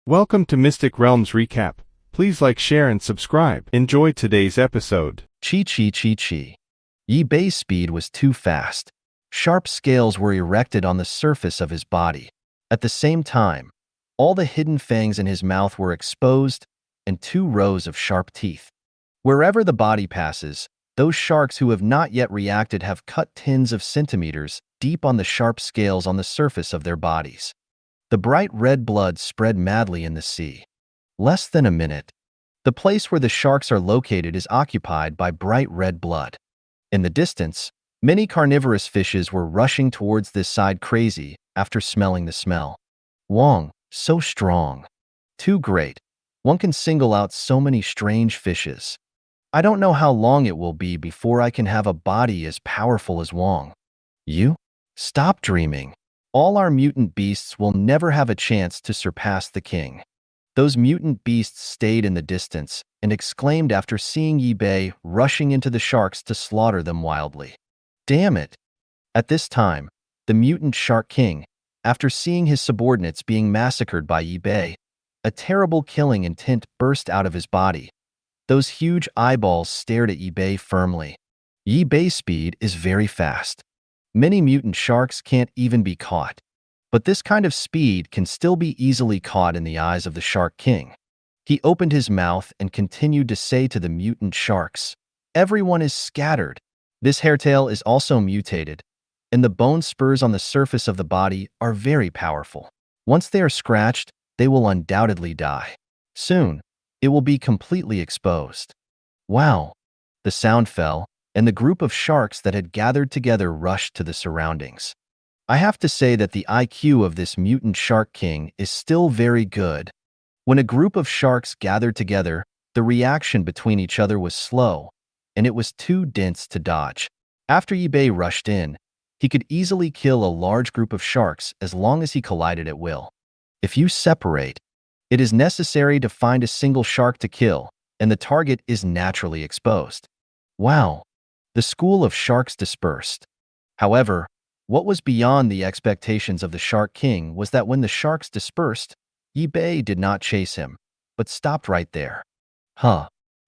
Welcome to Mystic Realms Recap. Please like, share, and subscribe. Enjoy today's episode. Chi. Yi Bei's speed was too fast. Sharp scales were erected on the surface of his body. At the same time, all the hidden fangs in his mouth were exposed, and 2 rows of sharp teeth. Wherever the body passes, those sharks who have not yet reacted have cut tens of centimeters deep on the sharp scales on the surface of their bodies. The bright red blood spread madly in the sea. Less than a minute. The place where the sharks are located is occupied by bright red blood. In the distance, many carnivorous fishes were rushing towards this side crazy after smelling the smell. Wong, so strong. Too great. One can single out so many strange fishes. I don't know how long it will be before I can have a body as powerful as Wong. You? Stop dreaming. All our mutant beasts will never have a chance to surpass the king. Those mutant beasts stayed in the distance and exclaimed after seeing Yi Bei rushing into the sharks to slaughter them wildly. Damn it! At this time, the mutant shark king, after seeing his subordinates being massacred by Yi Bei, a terrible killing intent burst out of his body. Those huge eyeballs stared at Yi Bei firmly. Yi Bei's speed is very fast. Many mutant sharks can't even be caught. But this kind of speed can still be easily caught in the eyes of the Shark King. He opened his mouth and continued to say to the mutant sharks, "Everyone is scattered. This hairtail is also mutated, and the bone spurs on the surface of the body are very powerful. Once they are scratched, they will undoubtedly die. Soon, it will be completely exposed." Wow! The sound fell, and the group of sharks that had gathered together rushed to the surroundings. I have to say that the IQ of this mutant shark king is still very good. When a group of sharks gathered together, the reaction between each other was slow, and it was too dense to dodge. After Yi Bei rushed in, he could easily kill a large group of sharks as long as he collided at will. If you separate, it is necessary to find a single shark to kill, and the target is naturally exposed. Wow! The school of sharks dispersed. However, what was beyond the expectations of the Shark King was that when the sharks dispersed, Yi Bei did not chase him, but stopped right there.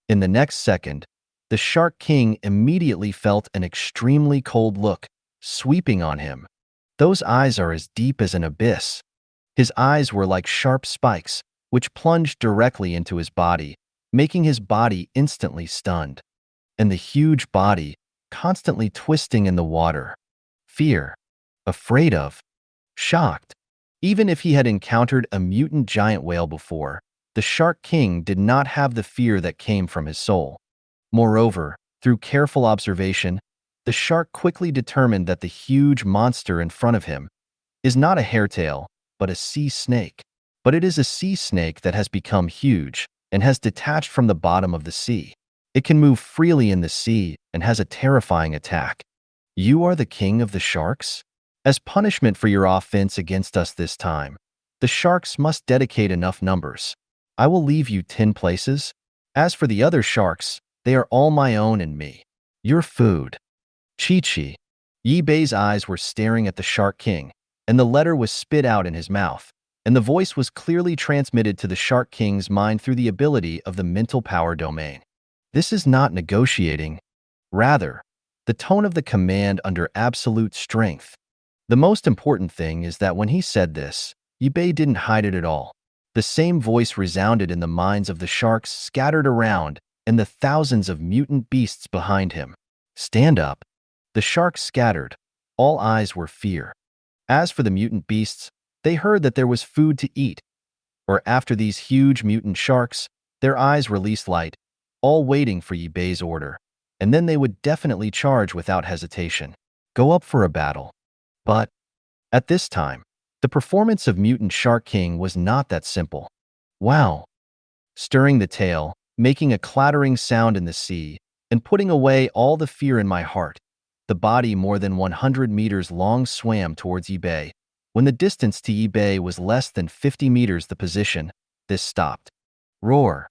In the next second, the Shark King immediately felt an extremely cold look sweeping on him. Those eyes are as deep as an abyss. His eyes were like sharp spikes, which plunged directly into his body, making his body instantly stunned. And the huge body, constantly twisting in the water. Fear, afraid of, shocked. Even if he had encountered a mutant giant whale before, the Shark King did not have the fear that came from his soul. Moreover, through careful observation, the shark quickly determined that the huge monster in front of him is not a hairtail, but a sea snake. But it is a sea snake that has become huge and has detached from the bottom of the sea. It can move freely in the sea and has a terrifying attack. You are the king of the sharks? As punishment for your offense against us this time, the sharks must dedicate enough numbers. I will leave you 10 places. As for the other sharks, they are all my own and me. Your food. Chi. Yi Bei's eyes were staring at the Shark King, and the letter was spit out in his mouth, and the voice was clearly transmitted to the Shark King's mind through the ability of the mental power domain. This is not negotiating. Rather, the tone of the command under absolute strength. The most important thing is that when he said this, Yi Bei didn't hide it at all. The same voice resounded in the minds of the sharks scattered around and the thousands of mutant beasts behind him. Stand up. The sharks scattered. All eyes were fear. As for the mutant beasts, they heard that there was food to eat. Or after these huge mutant sharks, their eyes released light, all waiting for Yi Bei's order, and then they would definitely charge without hesitation. Go up for a battle. But, at this time, the performance of Mutant Shark King was not that simple. Wow! Stirring the tail, making a clattering sound in the sea, and putting away all the fear in my heart, the body more than 100 meters long swam towards Yi Bei. When the distance to Yi Bei was less than 50 meters the position, this stopped. Roar!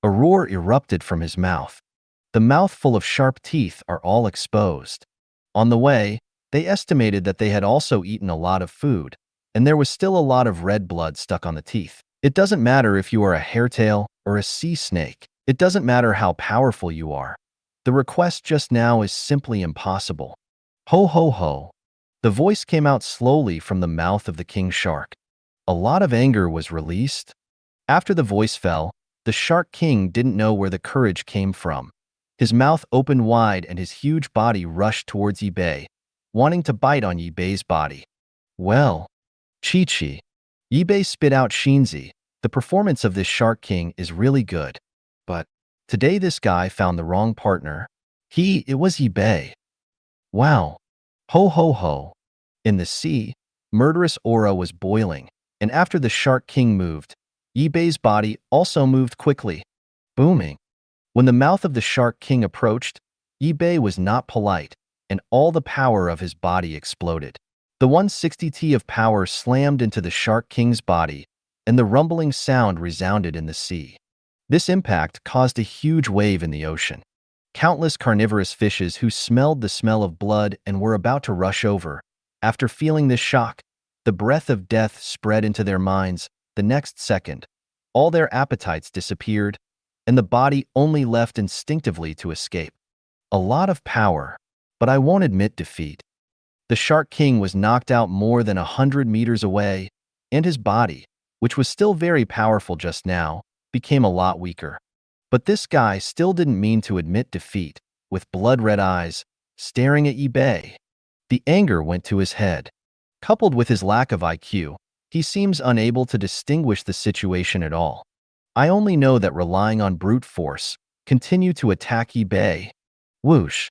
A roar erupted from his mouth. The mouth full of sharp teeth are all exposed. On the way, they estimated that they had also eaten a lot of food, and there was still a lot of red blood stuck on the teeth. It doesn't matter if you are a hairtail or a sea snake. It doesn't matter how powerful you are. The request just now is simply impossible. Ho ho ho. The voice came out slowly from the mouth of the king shark. A lot of anger was released. After the voice fell, the Shark King didn't know where the courage came from. His mouth opened wide and his huge body rushed towards Yibei, wanting to bite on Yibei's body. Well, Chi-Chi. Yibei spit out Shinzi. The performance of this Shark King is really good. But today this guy found the wrong partner. It was Yibei. Wow. Ho ho ho. In the sea, murderous aura was boiling, and after the Shark King moved, Yibei's body also moved quickly, booming. When the mouth of the Shark King approached, Yibei was not polite, and all the power of his body exploded. The 160T of power slammed into the Shark King's body, and the rumbling sound resounded in the sea. This impact caused a huge wave in the ocean. Countless carnivorous fishes who smelled the smell of blood and were about to rush over. After feeling this shock, the breath of death spread into their minds. The next second, all their appetites disappeared, and the body only left instinctively to escape. A lot of power, but I won't admit defeat. The Shark King was knocked out more than 100 meters away, and his body, which was still very powerful just now, became a lot weaker. But this guy still didn't mean to admit defeat, with blood-red eyes, staring at Yibei. The anger went to his head. Coupled with his lack of IQ, he seems unable to distinguish the situation at all. I only know that relying on brute force, continue to attack Yibei. Whoosh.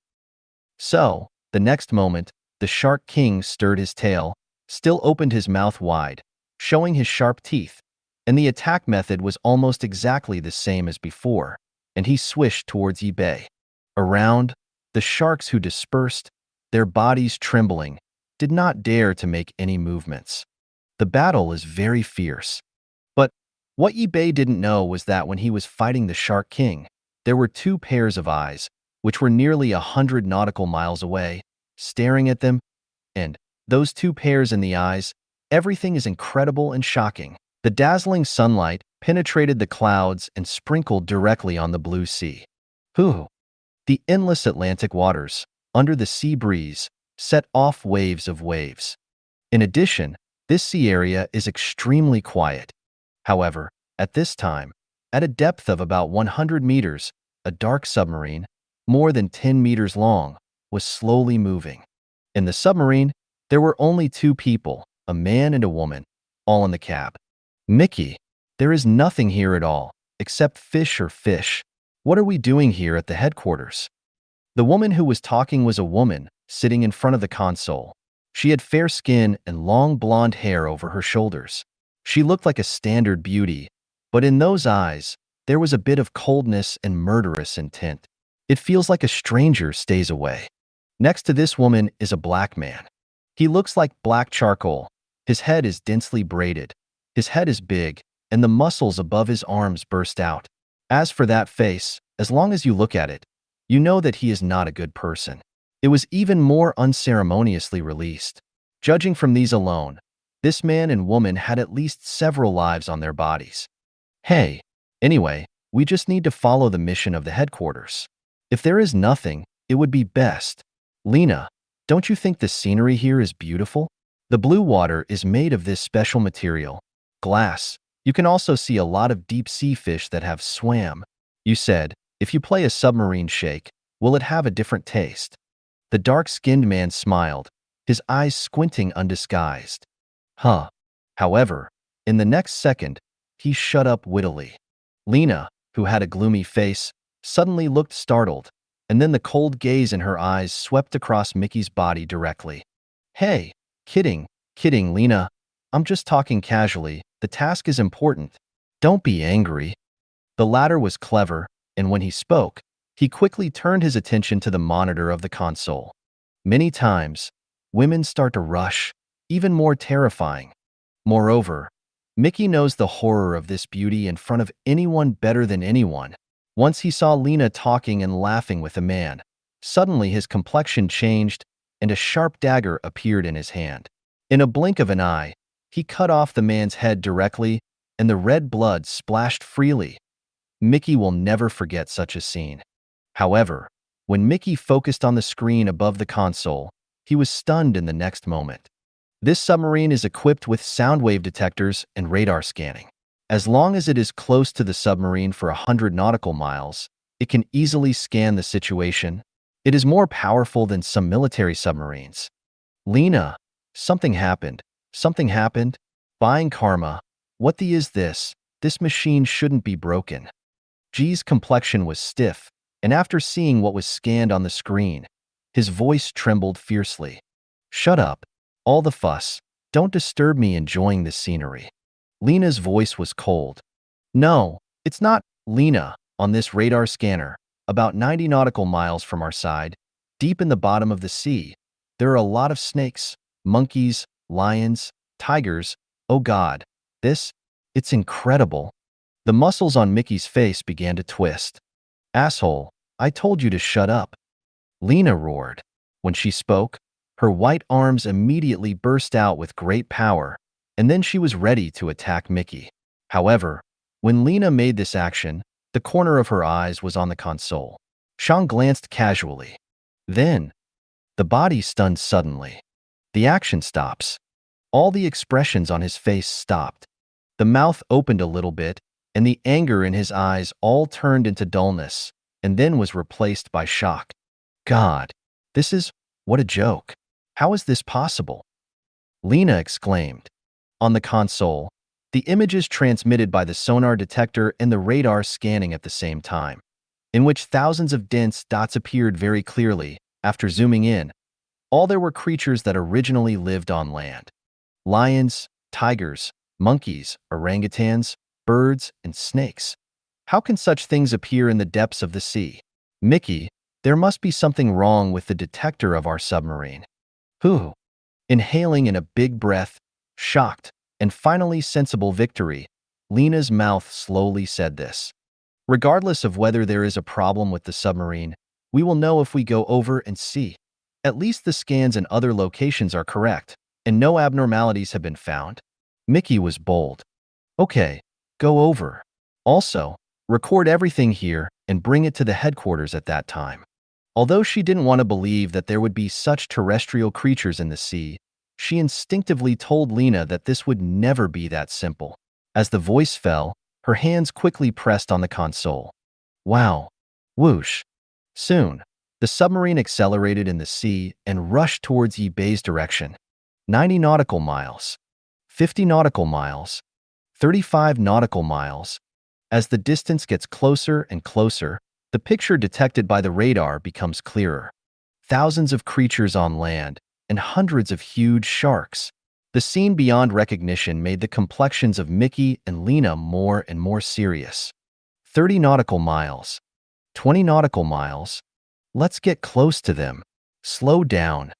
So, the next moment, the Shark King stirred his tail, still opened his mouth wide, showing his sharp teeth, and the attack method was almost exactly the same as before, and he swished towards Yibei. Around, the sharks who dispersed, their bodies trembling, did not dare to make any movements. The battle is very fierce. But what Yibei didn't know was that when he was fighting the Shark King, there were two pairs of eyes, which were nearly 100 nautical miles away, staring at them, and those two pairs in the eyes, everything is incredible and shocking. The dazzling sunlight penetrated the clouds and sprinkled directly on the blue sea. The endless Atlantic waters, under the sea breeze, set off waves of waves. In addition, this sea area is extremely quiet. However, at this time, at a depth of about 100 meters, a dark submarine, more than 10 meters long, was slowly moving. In the submarine, there were only two people, a man and a woman, all in the cab. Mickey, there is nothing here at all, except fish or fish. What are we doing here at the headquarters? The woman who was talking was a woman, sitting in front of the console. She had fair skin and long blonde hair over her shoulders. She looked like a standard beauty, but in those eyes, there was a bit of coldness and murderous intent. It feels like a stranger stays away. Next to this woman is a black man. He looks like black charcoal. His head is densely braided. His head is big, and the muscles above his arms burst out. As for that face, as long as you look at it, you know that he is not a good person. It was even more unceremoniously released. Judging from these alone, this man and woman had at least several lives on their bodies. Hey, anyway, we just need to follow the mission of the headquarters. If there is nothing, it would be best. Lena, don't you think the scenery here is beautiful? The blue water is made of this special material, glass. You can also see a lot of deep-sea fish that have swam. You said, if you play a submarine shake, will it have a different taste? The dark-skinned man smiled, his eyes squinting undisguised. However, in the next second, he shut up wittily. Lena, who had a gloomy face, suddenly looked startled, and then the cold gaze in her eyes swept across Mickey's body directly. Hey, kidding, Lena. I'm just talking casually. The task is important. Don't be angry. The latter was clever, and when he spoke, he quickly turned his attention to the monitor of the console. Many times, women start to rush, even more terrifying. Moreover, Mickey knows the horror of this beauty in front of anyone better than anyone. Once he saw Lena talking and laughing with a man. Suddenly his complexion changed, and a sharp dagger appeared in his hand. In a blink of an eye, he cut off the man's head directly, and the red blood splashed freely. Mickey will never forget such a scene. However, when Mickey focused on the screen above the console, he was stunned in the next moment. This submarine is equipped with sound wave detectors and radar scanning. As long as it is close to the submarine for 100 nautical miles, it can easily scan the situation. It is more powerful than some military submarines. Lena, something happened. Something happened? Buying karma. What the is this? This machine shouldn't be broken. G's complexion was stiff, and after seeing what was scanned on the screen, his voice trembled fiercely. Shut up. All the fuss. Don't disturb me enjoying this scenery. Lena's voice was cold. No, it's not, Lena. On this radar scanner, about 90 nautical miles from our side, deep in the bottom of the sea, there are a lot of snakes, monkeys, lions, tigers. Oh God, it's incredible. The muscles on Mickey's face began to twist. Asshole, I told you to shut up. Lena roared. When she spoke, her white arms immediately burst out with great power, and then she was ready to attack Mickey. However, when Lena made this action, the corner of her eyes was on the console. Sean glanced casually. Then, the body stunned suddenly. The action stops. All the expressions on his face stopped. The mouth opened a little bit, and the anger in his eyes all turned into dullness, and then was replaced by shock. God, what a joke. How is this possible? Lena exclaimed. On the console, the images transmitted by the sonar detector and the radar scanning at the same time, in which thousands of dense dots appeared very clearly. After zooming in, all there were creatures that originally lived on land. Lions, tigers, monkeys, orangutans, birds, and snakes. How can such things appear in the depths of the sea? Mickey, there must be something wrong with the detector of our submarine. Whew. Inhaling in a big breath, shocked, and finally sensible victory, Lena's mouth slowly said this. Regardless of whether there is a problem with the submarine, we will know if we go over and see. At least the scans in other locations are correct, and no abnormalities have been found. Mickey was bold. Okay, go over. Also, record everything here and bring it to the headquarters at that time. Although she didn't want to believe that there would be such terrestrial creatures in the sea, she instinctively told Lena that this would never be that simple. As the voice fell, her hands quickly pressed on the console. Wow. Whoosh. Soon, the submarine accelerated in the sea and rushed towards Bay's direction. 90 nautical miles. 50 nautical miles. 35 nautical miles. As the distance gets closer and closer, the picture detected by the radar becomes clearer. Thousands of creatures on land, and hundreds of huge sharks. The scene beyond recognition made the complexions of Mickey and Lena more and more serious. 30 nautical miles. 20 nautical miles. Let's get close to them. Slow down.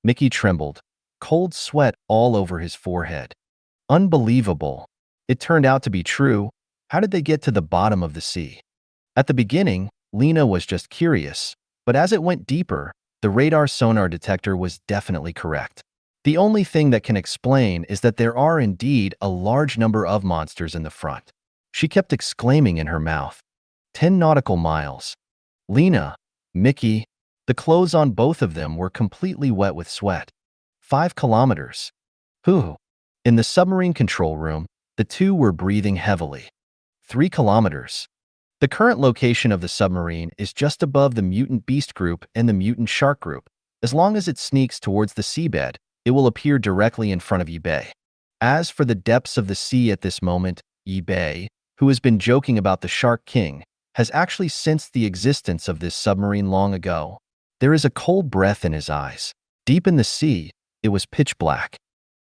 Mickey trembled, cold sweat all over his forehead. Unbelievable. It turned out to be true. How did they get to the bottom of the sea? At the beginning, Lena was just curious, but as it went deeper, the radar sonar detector was definitely correct. The only thing that can explain is that there are indeed a large number of monsters in the front. She kept exclaiming in her mouth. 10 nautical miles. Lena, Mickey, the clothes on both of them were completely wet with sweat. 5 kilometers. Whew. In the submarine control room, the two were breathing heavily. 3 kilometers. The current location of the submarine is just above the mutant beast group and the mutant shark group. As long as it sneaks towards the seabed, it will appear directly in front of Bay. As for the depths of the sea at this moment, Bay, who has been joking about the Shark King, has actually sensed the existence of this submarine long ago. There is a cold breath in his eyes. Deep in the sea, it was pitch black.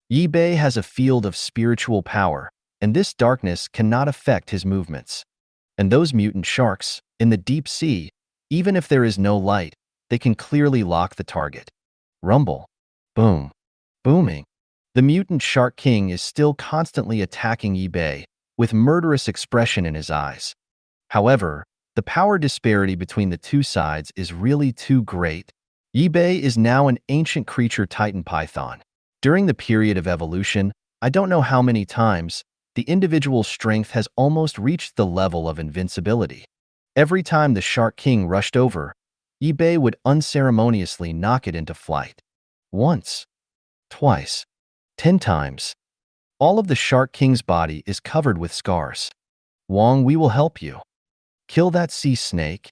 Bay has a field of spiritual power, and this darkness cannot affect his movements. And those mutant sharks, in the deep sea, even if there is no light, they can clearly lock the target. Rumble. Boom. Booming. The mutant Shark King is still constantly attacking Bay, with murderous expression in his eyes. However, the power disparity between the two sides is really too great. Bay is now an ancient creature Titan Python. During the period of evolution, I don't know how many times, the individual strength has almost reached the level of invincibility. Every time the Shark King rushed over, Yi-Bei would unceremoniously knock it into flight. Once, twice, 10 times. All of the Shark King's body is covered with scars. Wong, we will help you. Kill that sea snake.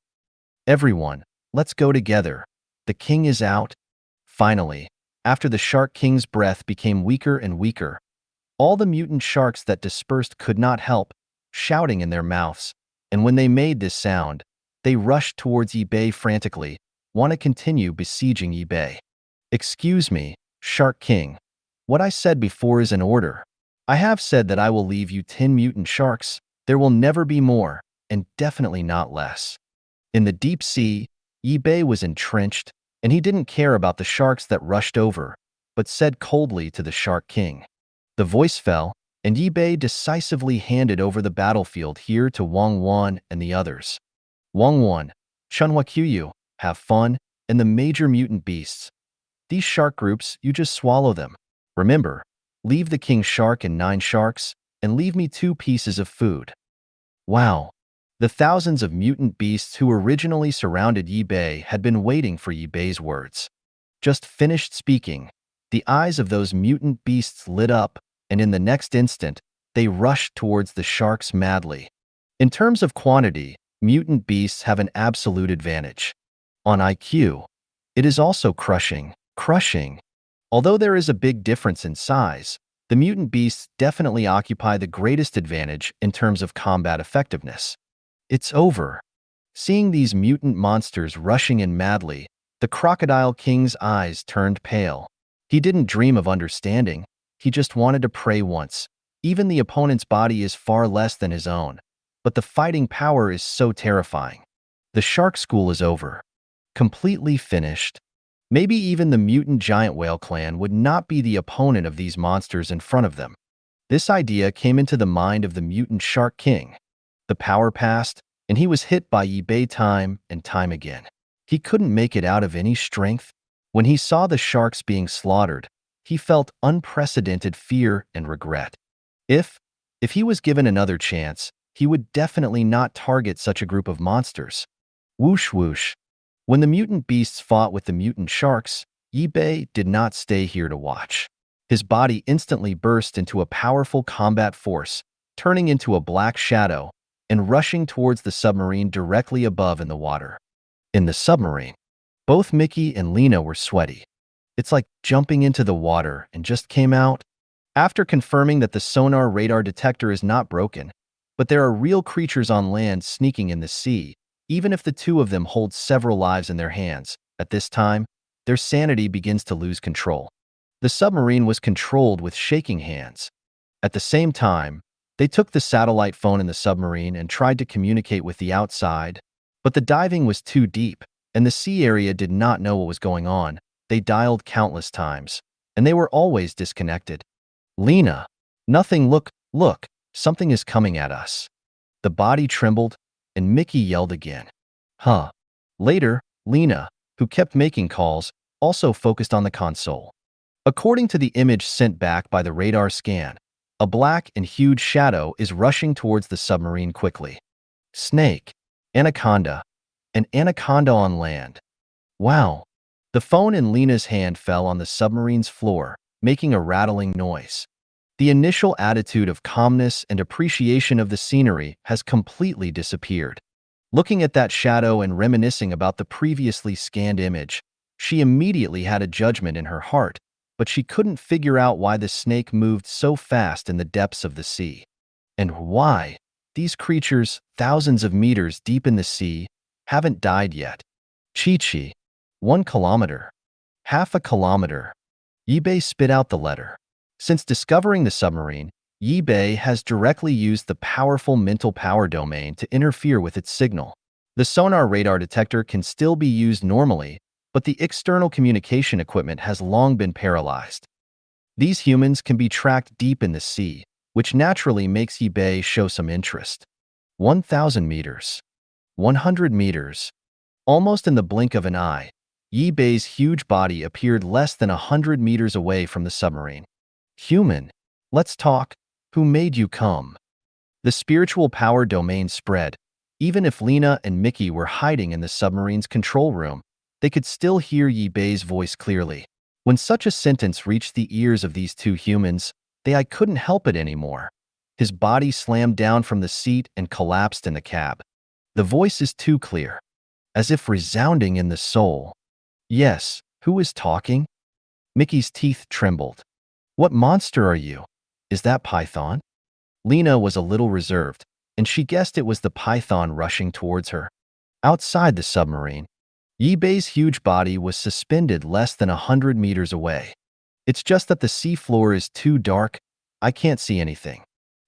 Everyone, let's go together. The king is out. Finally, after the Shark King's breath became weaker and weaker, all the mutant sharks that dispersed could not help, shouting in their mouths, and when they made this sound, they rushed towards Yi-Bei frantically, want to continue besieging Yi-Bei. Excuse me, Shark King. What I said before is an order. I have said that I will leave you 10 mutant sharks. There will never be more, and definitely not less. In the deep sea, Yi-Bei was entrenched, and he didn't care about the sharks that rushed over, but said coldly to the Shark King. The voice fell, and Yi-Bei decisively handed over the battlefield here to Wang Wan and the others. Wang Wan, Chunhua Qiu, have fun, and the major mutant beasts. These shark groups, you just swallow them. Remember, leave the king shark and 9 sharks, and leave me 2 pieces of food. Wow. The thousands of mutant beasts who originally surrounded Yi-Bei had been waiting for Yi-Bei's words. Just finished speaking, the eyes of those mutant beasts lit up, and in the next instant, they rushed towards the sharks madly. In terms of quantity, mutant beasts have an absolute advantage. On IQ, it is also crushing. Although there is a big difference in size, the mutant beasts definitely occupy the greatest advantage in terms of combat effectiveness. It's over. Seeing these mutant monsters rushing in madly, the Crocodile King's eyes turned pale. He didn't dream of understanding. He just wanted to pray once. Even the opponent's body is far less than his own, but the fighting power is so terrifying. The shark school is over. Completely finished. Maybe even the mutant giant whale clan would not be the opponent of these monsters in front of them. This idea came into the mind of the mutant Shark King. The power passed, and he was hit by Yi-Bei time and time again. He couldn't make it out of any strength. When he saw the sharks being slaughtered, he felt unprecedented fear and regret. If he was given another chance, he would definitely not target such a group of monsters. Whoosh whoosh. When the mutant beasts fought with the mutant sharks, Yi-Bei did not stay here to watch. His body instantly burst into a powerful combat force, turning into a black shadow and rushing towards the submarine directly above in the water. In the submarine, both Mickey and Lena were sweaty. It's like jumping into the water and just came out. After confirming that the sonar radar detector is not broken, but there are real creatures on land sneaking in the sea, even if the two of them hold several lives in their hands, at this time, their sanity begins to lose control. The submarine was controlled with shaking hands. At the same time, they took the satellite phone in the submarine and tried to communicate with the outside, but the diving was too deep, and the sea area did not know what was going on. They dialed countless times, and they were always disconnected. Lena, nothing, look, something is coming at us. The body trembled, and Mickey yelled again. Huh. Later, Lena, who kept making calls, also focused on the console. According to the image sent back by the radar scan, a black and huge shadow is rushing towards the submarine quickly. Snake, anaconda, an anaconda on land. Wow. The phone in Lena's hand fell on the submarine's floor, making a rattling noise. The initial attitude of calmness and appreciation of the scenery has completely disappeared. Looking at that shadow and reminiscing about the previously scanned image, she immediately had a judgment in her heart, but she couldn't figure out why the snake moved so fast in the depths of the sea. And why these creatures, thousands of meters deep in the sea, haven't died yet. Chi-Chi. 1 kilometer. Half a kilometer. Yi-Bei spit out the letter. Since discovering the submarine, Yi-Bei has directly used the powerful mental power domain to interfere with its signal. The sonar radar detector can still be used normally, but the external communication equipment has long been paralyzed. These humans can be tracked deep in the sea, which naturally makes Yi-Bei show some interest. 1,000 meters. 100 meters. Almost in the blink of an eye, Yi-Bei's huge body appeared less than 100 meters away from the submarine. Human, let's talk. Who made you come? The spiritual power domain spread. Even if Lena and Mickey were hiding in the submarine's control room, they could still hear Yi Bei's voice clearly. When such a sentence reached the ears of these two humans, they couldn't help it anymore. His body slammed down from the seat and collapsed in the cab. The voice is too clear, as if resounding in the soul. Yes, who is talking? Mickey's teeth trembled. What monster are you? Is that Python? Lena was a little reserved, and she guessed it was the python rushing towards her. Outside the submarine, Yi Bei's huge body was suspended less than 100 meters away. It's just that the seafloor is too dark, I can't see anything.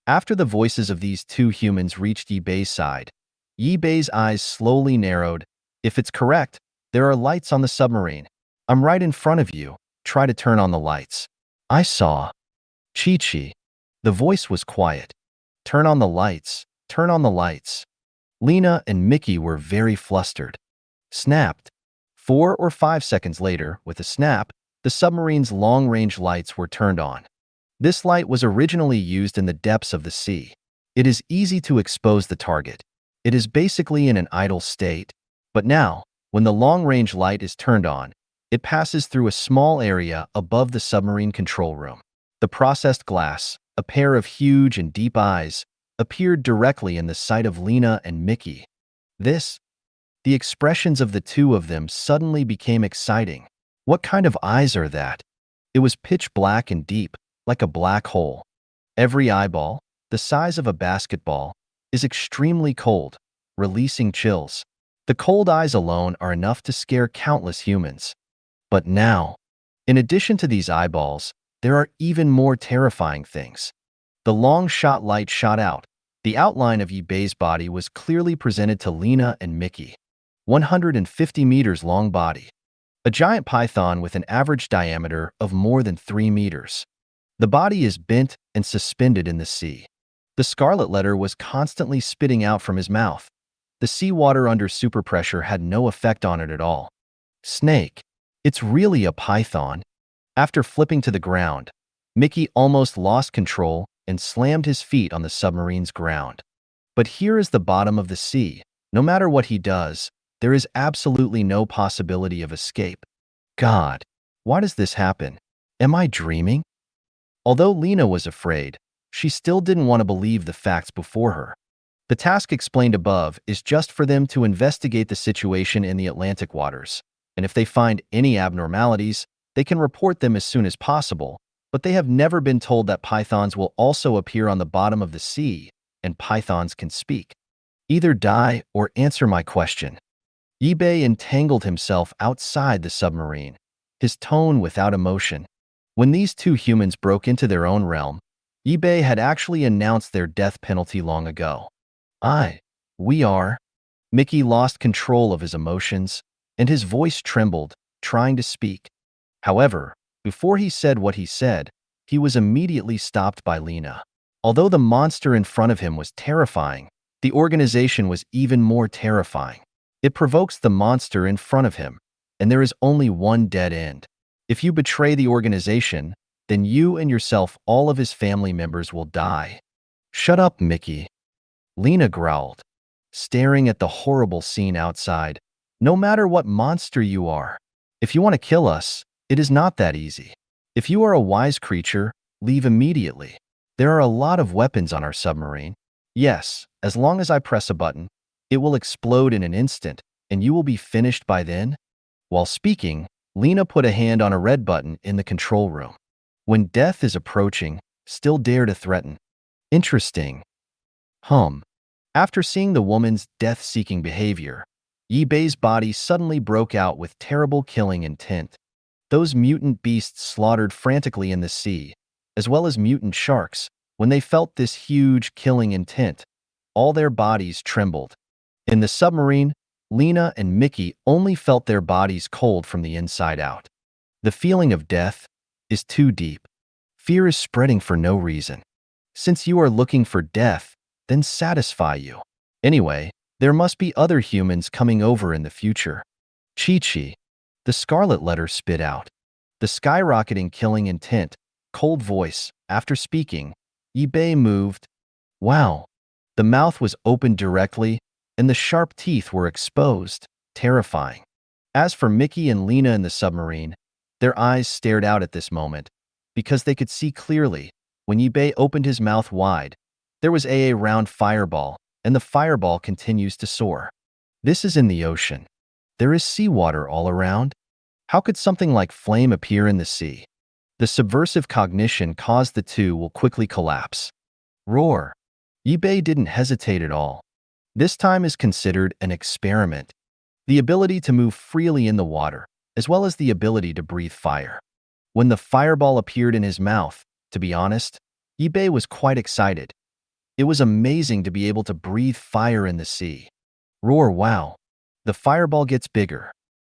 After the voices of these two humans reached Yi Bei's side, Yi Bei's eyes slowly narrowed. If it's correct, there are lights on the submarine. I'm right in front of you. Try to turn on the lights. I saw. Chi. The voice was quiet. Turn on the lights. Turn on the lights. Lena and Mickey were very flustered. Snapped. 4 or 5 seconds later, with a snap, the submarine's long-range lights were turned on. This light was originally used in the depths of the sea. It is easy to expose the target. It is basically in an idle state. But now, when the long-range light is turned on, it passes through a small area above the submarine control room. The processed glass, a pair of huge and deep eyes, appeared directly in the sight of Lena and Mickey. The expressions of the two of them suddenly became exciting. What kind of eyes are that? It was pitch black and deep, like a black hole. Every eyeball, the size of a basketball, is extremely cold, releasing chills. The cold eyes alone are enough to scare countless humans. But now, in addition to these eyeballs, there are even more terrifying things. The long-shot light shot out. The outline of Yi Bei's body was clearly presented to Lena and Mickey. 150 meters long body. A giant python with an average diameter of more than 3 meters. The body is bent and suspended in the sea. The scarlet letter was constantly spitting out from his mouth. The seawater under superpressure had no effect on it at all. Snake. It's really a python. After flipping to the ground, Mickey almost lost control and slammed his feet on the submarine's ground. But here is the bottom of the sea. No matter what he does, there is absolutely no possibility of escape. God, why does this happen? Am I dreaming? Although Lena was afraid, she still didn't want to believe the facts before her. The task explained above is just for them to investigate the situation in the Atlantic waters, and if they find any abnormalities, they can report them as soon as possible, but they have never been told that pythons will also appear on the bottom of the sea, and pythons can speak. Either die or answer my question. Yi Bei entangled himself outside the submarine, his tone without emotion. When these two humans broke into their own realm, Yi Bei had actually announced their death penalty long ago. We are. Mickey lost control of his emotions, and his voice trembled, trying to speak. However, before he said what he said, he was immediately stopped by Lena. Although the monster in front of him was terrifying, the organization was even more terrifying. It provokes the monster in front of him, and there is only one dead end. If you betray the organization, then you and yourself, all of his family members will die. Shut up, Mickey. Lena growled, staring at the horrible scene outside. No matter what monster you are, if you want to kill us, it is not that easy. If you are a wise creature, leave immediately. There are a lot of weapons on our submarine. Yes, as long as I press a button, it will explode in an instant, and you will be finished by then. While speaking, Lena put a hand on a red button in the control room. When death is approaching, still dare to threaten. Interesting. After seeing the woman's death-seeking behavior, Yi Bei's body suddenly broke out with terrible killing intent. Those mutant beasts slaughtered frantically in the sea, as well as mutant sharks, when they felt this huge killing intent. All their bodies trembled. In the submarine, Lena and Mickey only felt their bodies cold from the inside out. The feeling of death is too deep. Fear is spreading for no reason. Since you are looking for death, then satisfy you. Anyway, there must be other humans coming over in the future. Chi. The scarlet letter spit out. The skyrocketing killing intent, cold voice, after speaking, Yi-Bei moved. Wow. The mouth was opened directly, and the sharp teeth were exposed, terrifying. As for Mickey and Lena in the submarine, their eyes stared out at this moment, because they could see clearly. When Yi-Bei opened his mouth wide, there was a round fireball, and the fireball continues to soar. This is in the ocean. There is seawater all around. How could something like flame appear in the sea? The subversive cognition caused the two will quickly collapse. Roar. Yi-Bei didn't hesitate at all. This time is considered an experiment. The ability to move freely in the water, as well as the ability to breathe fire. When the fireball appeared in his mouth, to be honest, Yi-Bei was quite excited. It was amazing to be able to breathe fire in the sea. Roar, wow. The fireball gets bigger.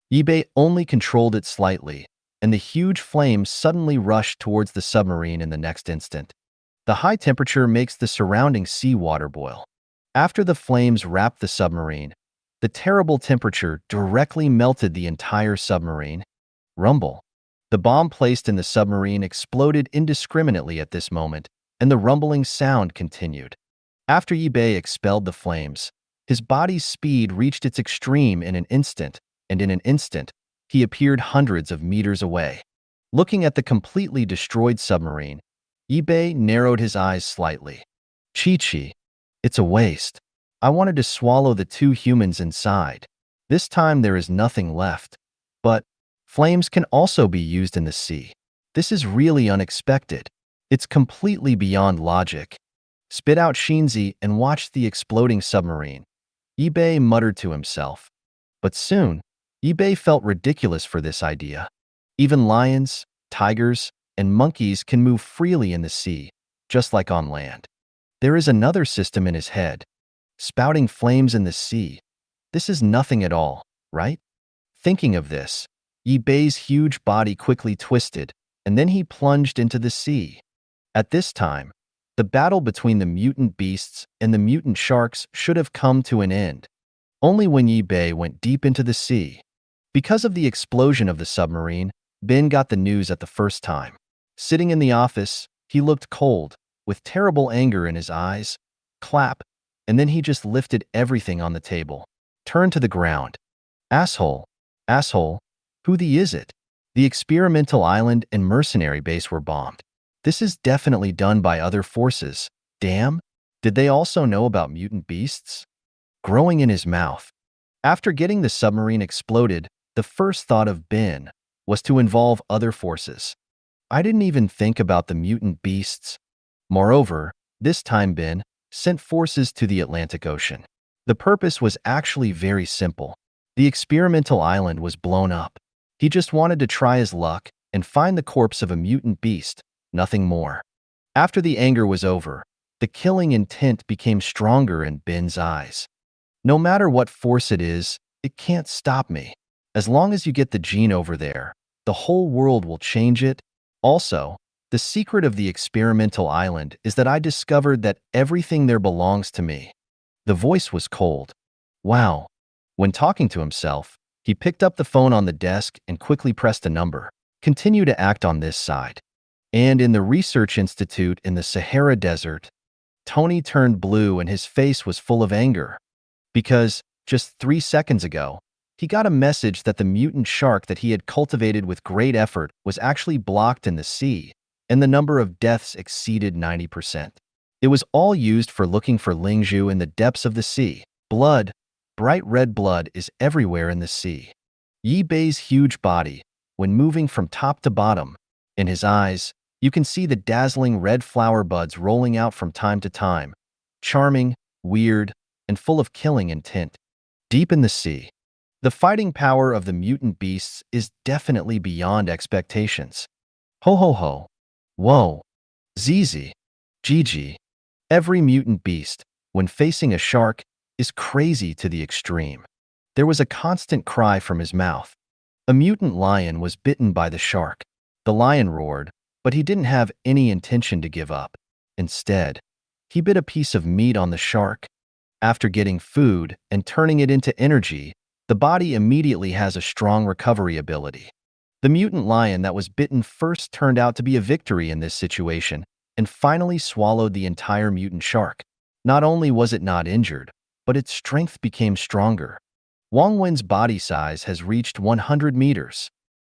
Yi-Bei only controlled it slightly, and the huge flame suddenly rushed towards the submarine in the next instant. The high temperature makes the surrounding seawater boil. After the flames wrapped the submarine, the terrible temperature directly melted the entire submarine. Rumble. The bomb placed in the submarine exploded indiscriminately at this moment, and the rumbling sound continued. After Yi-Bei expelled the flames, his body's speed reached its extreme in an instant, and in an instant, he appeared hundreds of meters away. Looking at the completely destroyed submarine, Yi-Bei narrowed his eyes slightly. Chi-Chi. It's a waste. I wanted to swallow the two humans inside. This time there is nothing left. But flames can also be used in the sea. This is really unexpected. It's completely beyond logic. Spit out Shinzi and watch the exploding submarine. Yi-Bei muttered to himself. But soon, Yi-Bei felt ridiculous for this idea. Even lions, tigers, and monkeys can move freely in the sea, just like on land. There is another system in his head. Spouting flames in the sea. This is nothing at all, right? Thinking of this, Yi-Bei's huge body quickly twisted, and then he plunged into the sea. At this time, the battle between the mutant beasts and the mutant sharks should have come to an end. Only when Yi-Bei went deep into the sea. Because of the explosion of the submarine, Ben got the news at the first time. Sitting in the office, he looked cold, with terrible anger in his eyes. Clap, and then he just lifted everything on the table. Turned to the ground. Asshole. Asshole. Who is it? The experimental island and mercenary base were bombed. This is definitely done by other forces. Damn. Did they also know about mutant beasts? Growing in his mouth. After getting the submarine exploded, the first thought of Ben was to involve other forces. I didn't even think about the mutant beasts. Moreover, this time Ben sent forces to the Atlantic Ocean. The purpose was actually very simple. The experimental island was blown up. He just wanted to try his luck and find the corpse of a mutant beast, nothing more. After the anger was over, the killing intent became stronger in Ben's eyes. No matter what force it is, it can't stop me. As long as you get the gene over there, the whole world will change it. Also, the secret of the experimental island is that I discovered that everything there belongs to me. The voice was cold. Wow. When talking to himself, he picked up the phone on the desk and quickly pressed a number. Continue to act on this side. And in the research institute in the Sahara Desert, Tony turned blue and his face was full of anger. Because, just 3 seconds ago, he got a message that the mutant shark that he had cultivated with great effort was actually blocked in the sea, and the number of deaths exceeded 90%. It was all used for looking for Lingzhu in the depths of the sea. Blood, bright red blood, is everywhere in the sea. Yi-Bei's huge body, when moving from top to bottom, in his eyes, you can see the dazzling red flower buds rolling out from time to time, charming, weird, and full of killing intent. Deep in the sea, the fighting power of the mutant beasts is definitely beyond expectations. Ho ho ho. Whoa. ZZ. GG. Every mutant beast, when facing a shark, is crazy to the extreme. There was a constant cry from his mouth. A mutant lion was bitten by the shark. The lion roared, but he didn't have any intention to give up. Instead, he bit a piece of meat on the shark. After getting food and turning it into energy, the body immediately has a strong recovery ability. The mutant lion that was bitten first turned out to be a victory in this situation, and finally swallowed the entire mutant shark. Not only was it not injured, but its strength became stronger. Wang Wen's body size has reached 100 meters.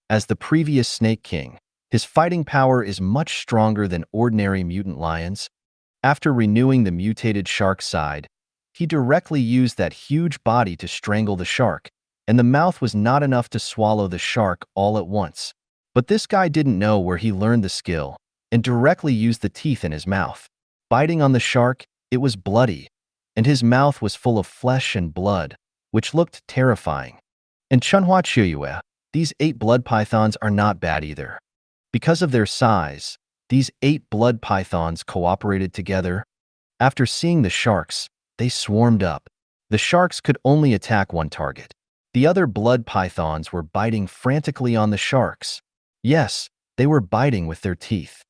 As the previous Snake King, his fighting power is much stronger than ordinary mutant lions. After renewing the mutated shark side, he directly used that huge body to strangle the shark, and the mouth was not enough to swallow the shark all at once. But this guy didn't know where he learned the skill, and directly used the teeth in his mouth. Biting on the shark, it was bloody, and his mouth was full of flesh and blood, which looked terrifying. In Manhwa Ch, these 8 blood pythons are not bad either. Because of their size, these 8 blood pythons cooperated together. After seeing the sharks, they swarmed up. The sharks could only attack one target. The other blood pythons were biting frantically on the sharks. Yes, they were biting with their teeth.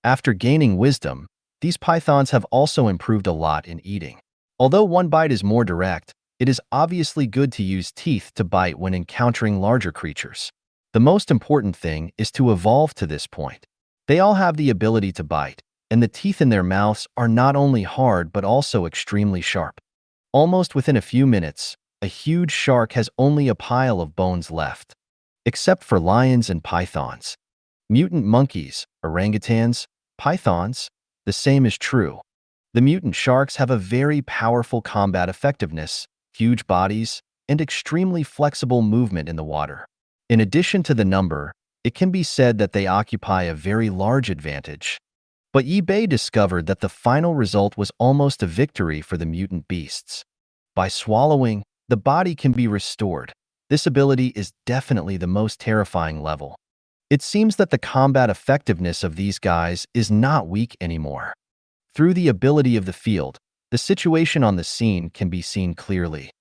After gaining wisdom, these pythons have also improved a lot in eating. Although one bite is more direct, it is obviously good to use teeth to bite when encountering larger creatures. The most important thing is to evolve to this point. They all have the ability to bite, and the teeth in their mouths are not only hard but also extremely sharp. Almost within a few minutes, a huge shark has only a pile of bones left. Except for lions and pythons. Mutant monkeys, orangutans, pythons, the same is true. The mutant sharks have a very powerful combat effectiveness, huge bodies, and extremely flexible movement in the water. In addition to the number, it can be said that they occupy a very large advantage. But eBay discovered that the final result was almost a victory for the mutant beasts. By swallowing, the body can be restored. This ability is definitely the most terrifying level. It seems that the combat effectiveness of these guys is not weak anymore. Through the ability of the field, the situation on the scene can be seen clearly.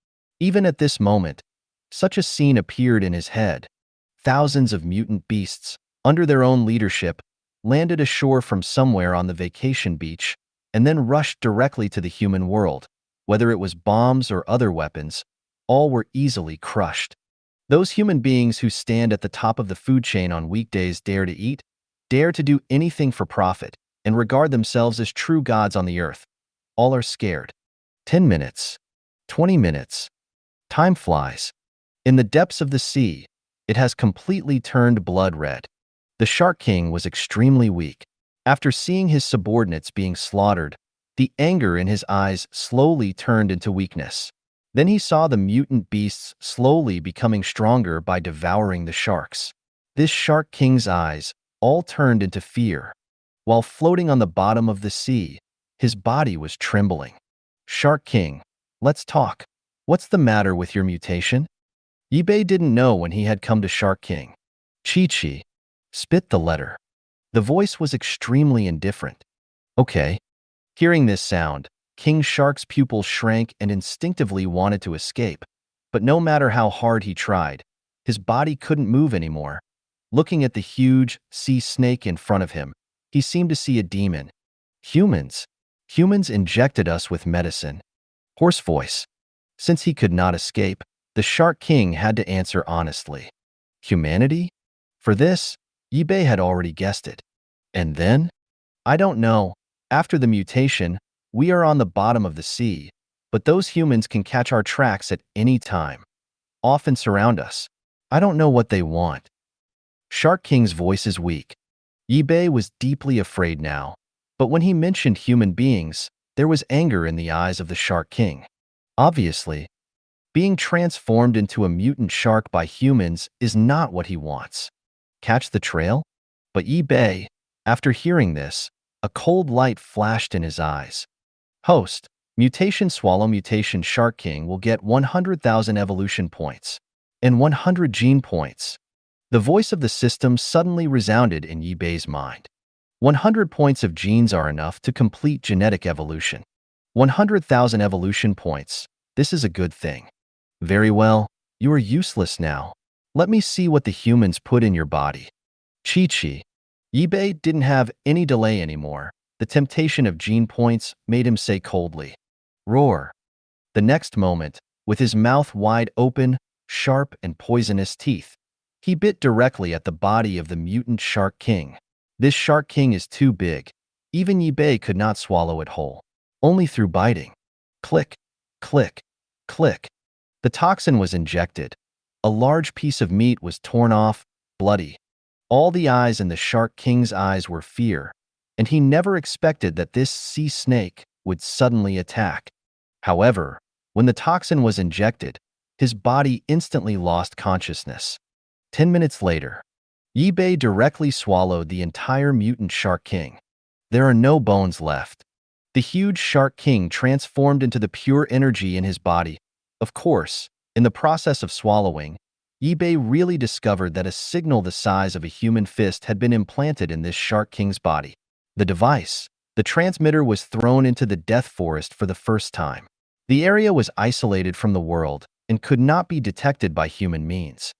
Even at this moment, such a scene appeared in his head. Thousands of mutant beasts, under their own leadership, landed ashore from somewhere on the vacation beach and then rushed directly to the human world. Whether it was bombs or other weapons, all were easily crushed. Those human beings who stand at the top of the food chain on weekdays dare to eat, dare to do anything for profit, and regard themselves as true gods on the earth. All are scared. 10 minutes. 20 minutes. Time flies. In the depths of the sea, it has completely turned blood red. The Shark King was extremely weak. After seeing his subordinates being slaughtered, the anger in his eyes slowly turned into weakness. Then he saw the mutant beasts slowly becoming stronger by devouring the sharks. This Shark King's eyes all turned into fear. While floating on the bottom of the sea, his body was trembling. Shark King, let's talk. What's the matter with your mutation? eBay didn't know when he had come to Shark King. Chi-Chi. Spit the letter. The voice was extremely indifferent. Okay. Hearing this sound, King Shark's pupils shrank and instinctively wanted to escape. But no matter how hard he tried, his body couldn't move anymore. Looking at the huge sea snake in front of him, he seemed to see a demon. Humans. Humans injected us with medicine. Hoarse voice. Since he could not escape, the Shark King had to answer honestly. Humanity? For this, eBay had already guessed it. And then? I don't know. After the mutation, we are on the bottom of the sea, but those humans can catch our tracks at any time. Often surround us. I don't know what they want. Shark King's voice is weak. eBay was deeply afraid now, but when he mentioned human beings, there was anger in the eyes of the Shark King. Obviously, being transformed into a mutant shark by humans is not what he wants. Catch the trail? But eBay, after hearing this, a cold light flashed in his eyes. Host, mutation swallow mutation Shark King will get 100,000 evolution points and 100 gene points. The voice of the system suddenly resounded in eBay's mind. 100 points of genes are enough to complete genetic evolution. 100,000 evolution points. This is a good thing. Very well, you are useless now. Let me see what the humans put in your body. Chi-Chi. eBay didn't have any delay anymore. The temptation of gene points made him say coldly, "Roar." The next moment, with his mouth wide open, sharp and poisonous teeth, he bit directly at the body of the mutant Shark King. This Shark King is too big. Even Yibei could not swallow it whole, only through biting. Click, click, click. The toxin was injected. A large piece of meat was torn off, bloody. All the eyes in the Shark King's eyes were fear, and he never expected that this sea snake would suddenly attack. However, when the toxin was injected, his body instantly lost consciousness. 10 minutes later, Yibei directly swallowed the entire mutant Shark King. There are no bones left. The huge Shark King transformed into the pure energy in his body. Of course, in the process of swallowing, Yibei really discovered that a signal the size of a human fist had been implanted in this Shark King's body. The device, the transmitter, was thrown into the death forest for the first time. The area was isolated from the world and could not be detected by human means.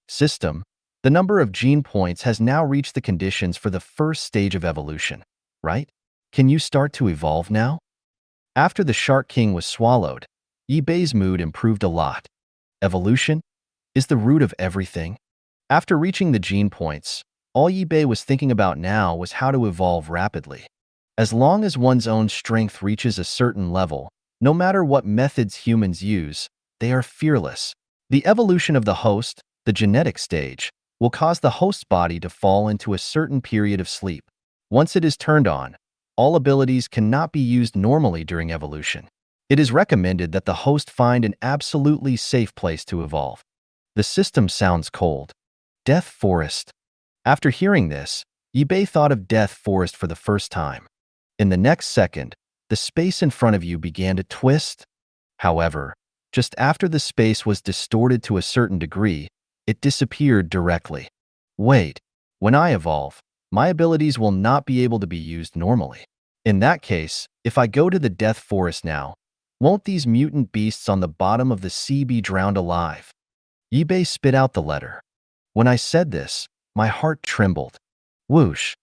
System, the number of gene points has now reached the conditions for the first stage of evolution, right? Can you start to evolve now? After the Shark King was swallowed, Yibei's mood improved a lot. Evolution is the root of everything. After reaching the gene points, all Yibei was thinking about now was how to evolve rapidly. As long as one's own strength reaches a certain level, no matter what methods humans use, they are fearless. The evolution of the host, the genetic stage, will cause the host's body to fall into a certain period of sleep. Once it is turned on, all abilities cannot be used normally during evolution. It is recommended that the host find an absolutely safe place to evolve. The system sounds cold. Death Forest. After hearing this, Yibei thought of Death Forest for the first time. In the next second, the space in front of you began to twist. However, just after the space was distorted to a certain degree, it disappeared directly. Wait, when I evolve, my abilities will not be able to be used normally. In that case, if I go to the Death Forest now, won't these mutant beasts on the bottom of the sea be drowned alive? Yibei spit out the letter. When I said this, my heart trembled. Whoosh.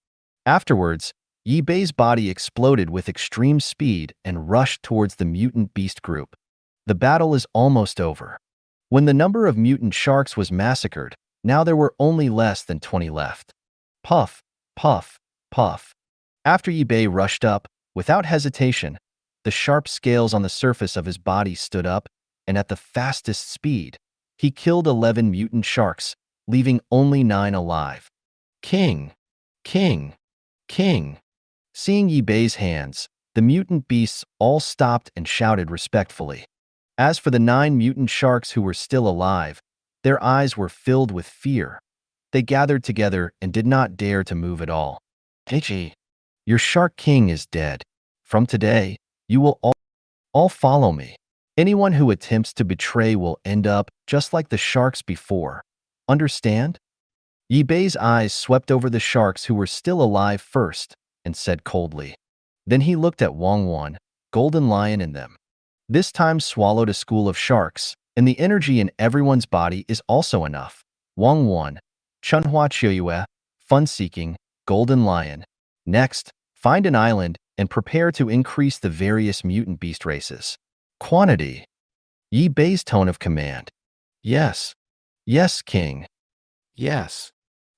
Afterwards, Yibei's body exploded with extreme speed and rushed towards the mutant beast group. The battle is almost over. When the number of mutant sharks was massacred, now there were only less than 20 left. Puff, puff, puff. After Yibei rushed up, without hesitation, the sharp scales on the surface of his body stood up, and at the fastest speed, he killed 11 mutant sharks, leaving only 9 alive. King! King! King! Seeing Yibei's hands, the mutant beasts all stopped and shouted respectfully. As for the 9 mutant sharks who were still alive, their eyes were filled with fear. They gathered together and did not dare to move at all. Heichi, your Shark King is dead. From today, you will all follow me. Anyone who attempts to betray will end up just like the sharks before. Understand? Yibei's eyes swept over the sharks who were still alive first and said coldly. Then he looked at Wangwan, Golden Lion in them. This time swallowed a school of sharks, and the energy in everyone's body is also enough. Wangwan, Chunhua Chiuyue, fun-seeking, Golden Lion. Next, find an island and prepare to increase the various mutant beast races. Quantity. Yibei's tone of command. Yes. Yes, King. Yes.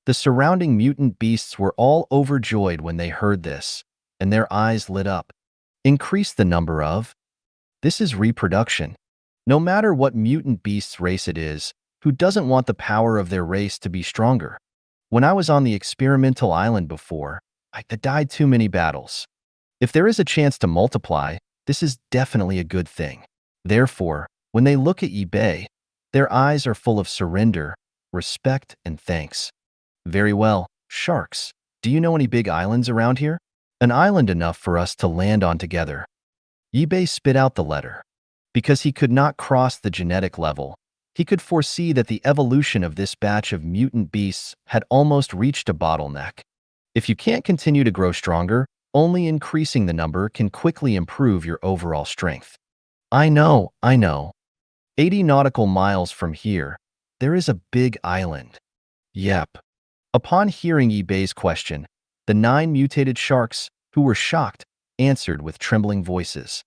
The surrounding mutant beasts were all overjoyed when they heard this, and their eyes lit up. Increase the number of. This is reproduction. No matter what mutant beast's race it is, who doesn't want the power of their race to be stronger? When I was on the experimental island before, I died too many battles. If there is a chance to multiply, this is definitely a good thing. Therefore, when they look at Yibei, their eyes are full of surrender, respect, and thanks. Very well, sharks. Do you know any big islands around here? An island enough for us to land on together. Yibei spit out the letter. Because he could not cross the genetic level, he could foresee that the evolution of this batch of mutant beasts had almost reached a bottleneck. If you can't continue to grow stronger, only increasing the number can quickly improve your overall strength. I know. 80 nautical miles from here, there is a big island. Yep. Upon hearing Yibei's question, the 9 mutated sharks, who were shocked, answered with trembling voices.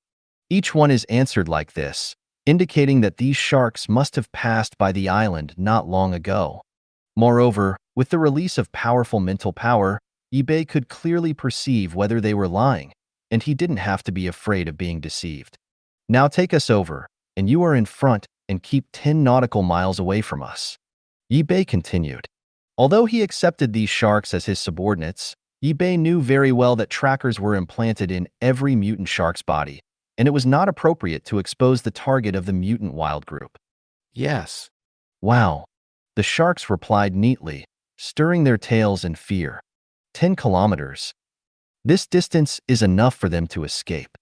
Each one is answered like this, indicating that these sharks must have passed by the island not long ago. Moreover, with the release of powerful mental power, eBay could clearly perceive whether they were lying, and he didn't have to be afraid of being deceived. Now take us over, and you are in front and keep 10 nautical miles away from us. eBay continued. Although he accepted these sharks as his subordinates, eBay knew very well that trackers were implanted in every mutant shark's body, and it was not appropriate to expose the target of the mutant wild group. Yes. Wow. The sharks replied neatly, stirring their tails in fear. 10 kilometers. This distance is enough for them to escape.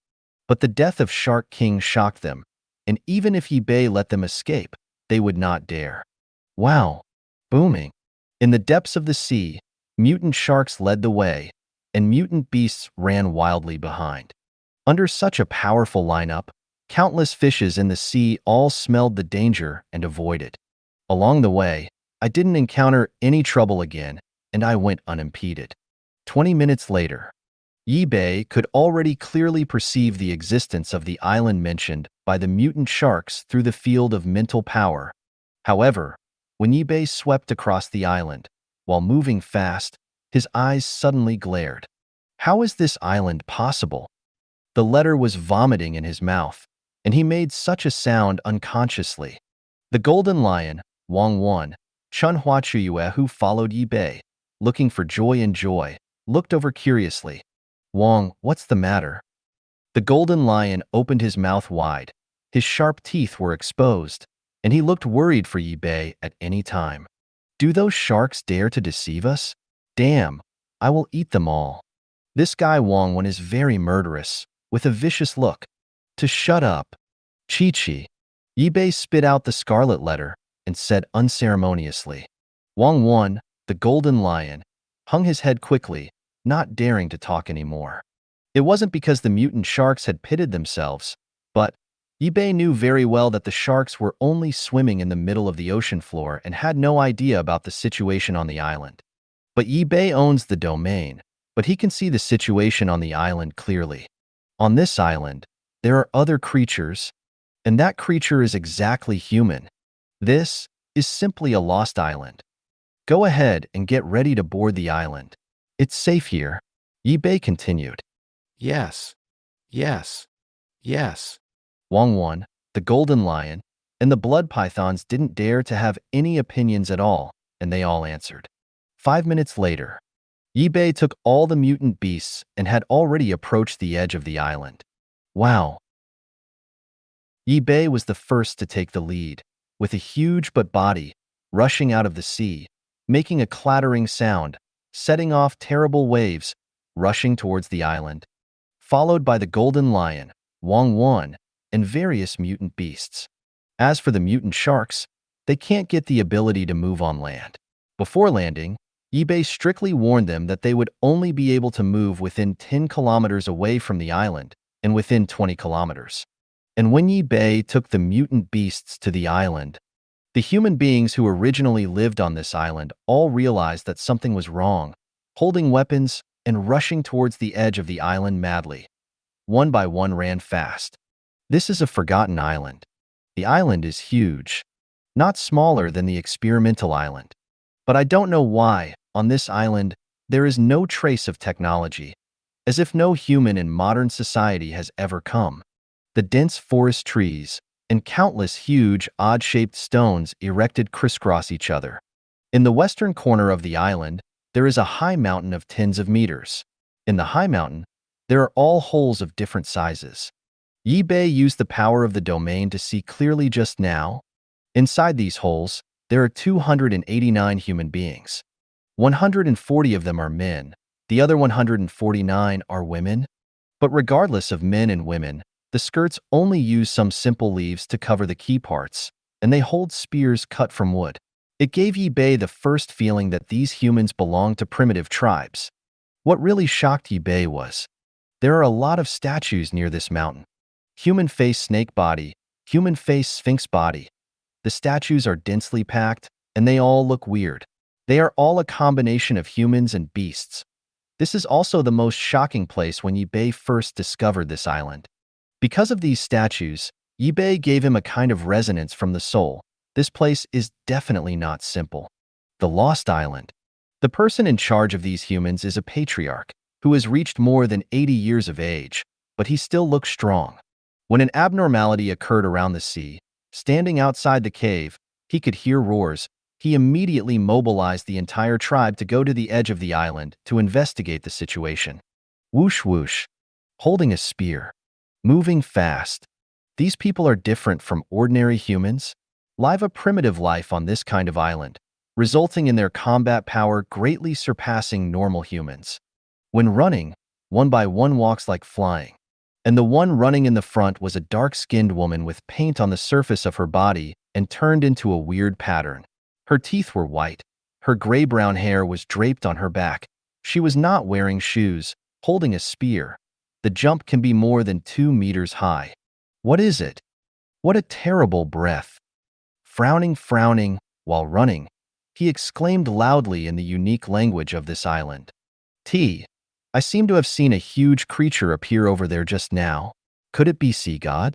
But the death of Shark King shocked them, and even if eBay let them escape, they would not dare. Wow. Booming. In the depths of the sea, mutant sharks led the way, and mutant beasts ran wildly behind. Under such a powerful lineup, countless fishes in the sea all smelled the danger and avoided. Along the way, I didn't encounter any trouble again, and I went unimpeded. 20 minutes later, eBay could already clearly perceive the existence of the island mentioned by the mutant sharks through the field of mental power. However, when eBay swept across the island, while moving fast, his eyes suddenly glared. How is this island possible? The letter was vomiting in his mouth, and he made such a sound unconsciously. The golden lion, Wang Chunhua, who followed eBay, looking for joy and joy, looked over curiously. Wang, what's the matter? The golden lion opened his mouth wide. His sharp teeth were exposed, and he looked worried for eBay at any time. Do those sharks dare to deceive us? Damn, I will eat them all. This guy Wang is very murderous, with a vicious look. To shut up. Chi. eBay spit out the scarlet letter and said unceremoniously. Wang, the golden lion, hung his head quickly, not daring to talk anymore. It wasn't because the mutant sharks had pitted themselves, but eBay knew very well that the sharks were only swimming in the middle of the ocean floor and had no idea about the situation on the island. But eBay owns the domain, but he can see the situation on the island clearly. On this island, there are other creatures, and that creature is exactly human. This is simply a lost island. Go ahead and get ready to board the island. It's safe here, eBay continued. Yes. Yes. Yes. Wang, the golden lion, and the blood pythons didn't dare to have any opinions at all, and they all answered. 5 minutes later, eBay took all the mutant beasts and had already approached the edge of the island. Wow. eBay was the first to take the lead, with a huge body rushing out of the sea, making a clattering sound, setting off terrible waves, rushing towards the island, followed by the golden lion, Wang, and various mutant beasts. As for the mutant sharks, they can't get the ability to move on land. Before landing, eBay strictly warned them that they would only be able to move within 10 kilometers away from the island and within 20 kilometers. And when eBay took the mutant beasts to the island, the human beings who originally lived on this island all realized that something was wrong, holding weapons and rushing towards the edge of the island madly. One by one ran fast. This is a forgotten island. The island is huge, not smaller than the experimental island. But I don't know why, on this island, there is no trace of technology, as if no human in modern society has ever come. The dense forest trees and countless huge, odd-shaped stones erected crisscross each other. In the western corner of the island, there is a high mountain of tens of meters. In the high mountain, there are all holes of different sizes. eBay used the power of the domain to see clearly just now. Inside these holes, there are 289 human beings. 140 of them are men. The other 149 are women. But regardless of men and women, the skirts only use some simple leaves to cover the key parts, and they hold spears cut from wood. It gave eBay the first feeling that these humans belonged to primitive tribes. What really shocked eBay was, there are a lot of statues near this mountain. Human face snake body, human face sphinx body. The statues are densely packed, and they all look weird. They are all a combination of humans and beasts. This is also the most shocking place when eBay first discovered this island. Because of these statues, eBay gave him a kind of resonance from the soul. This place is definitely not simple. The Lost Island. The person in charge of these humans is a patriarch who has reached more than 80 years of age, but he still looks strong. When an abnormality occurred around the sea, standing outside the cave, he could hear roars. He immediately mobilized the entire tribe to go to the edge of the island to investigate the situation. Whoosh whoosh, holding a spear, moving fast. These people are different from ordinary humans, live a primitive life on this kind of island, resulting in their combat power greatly surpassing normal humans. When running, one by one walks like flying. And the one running in the front was a dark-skinned woman with paint on the surface of her body and turned into a weird pattern. Her teeth were white. Her gray-brown hair was draped on her back. She was not wearing shoes, holding a spear. The jump can be more than 2 meters high. What is it? What a terrible breath. Frowning, while running, he exclaimed loudly in the unique language of this island. I seem to have seen a huge creature appear over there just now. Could it be Sea God?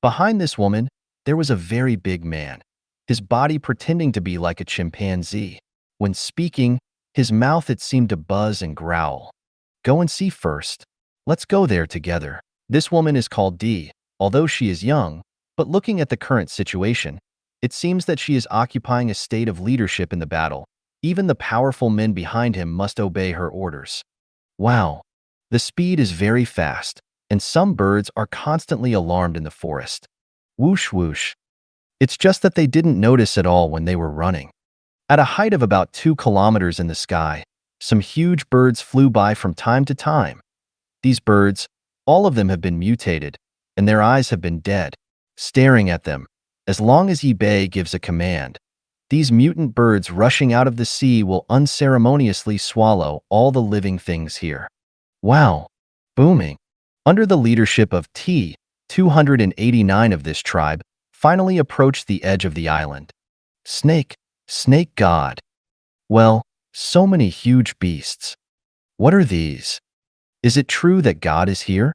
Behind this woman, there was a very big man, his body pretending to be like a chimpanzee. When speaking, his mouth it seemed to buzz and growl. Go and see first. Let's go there together. This woman is called D, although she is young, but looking at the current situation, it seems that she is occupying a state of leadership in the battle. Even the powerful men behind him must obey her orders. Wow, the speed is very fast, and some birds are constantly alarmed in the forest. Whoosh whoosh. It's just that they didn't notice at all when they were running. At a height of about 2 kilometers in the sky, some huge birds flew by from time to time. These birds, all of them have been mutated, and their eyes have been dead, staring at them. As long as eBay gives a command, these mutant birds rushing out of the sea will unceremoniously swallow all the living things here. Wow! Booming! Under the leadership of T, 289 of this tribe finally approached the edge of the island. Snake God. Well, so many huge beasts. What are these? Is it true that God is here?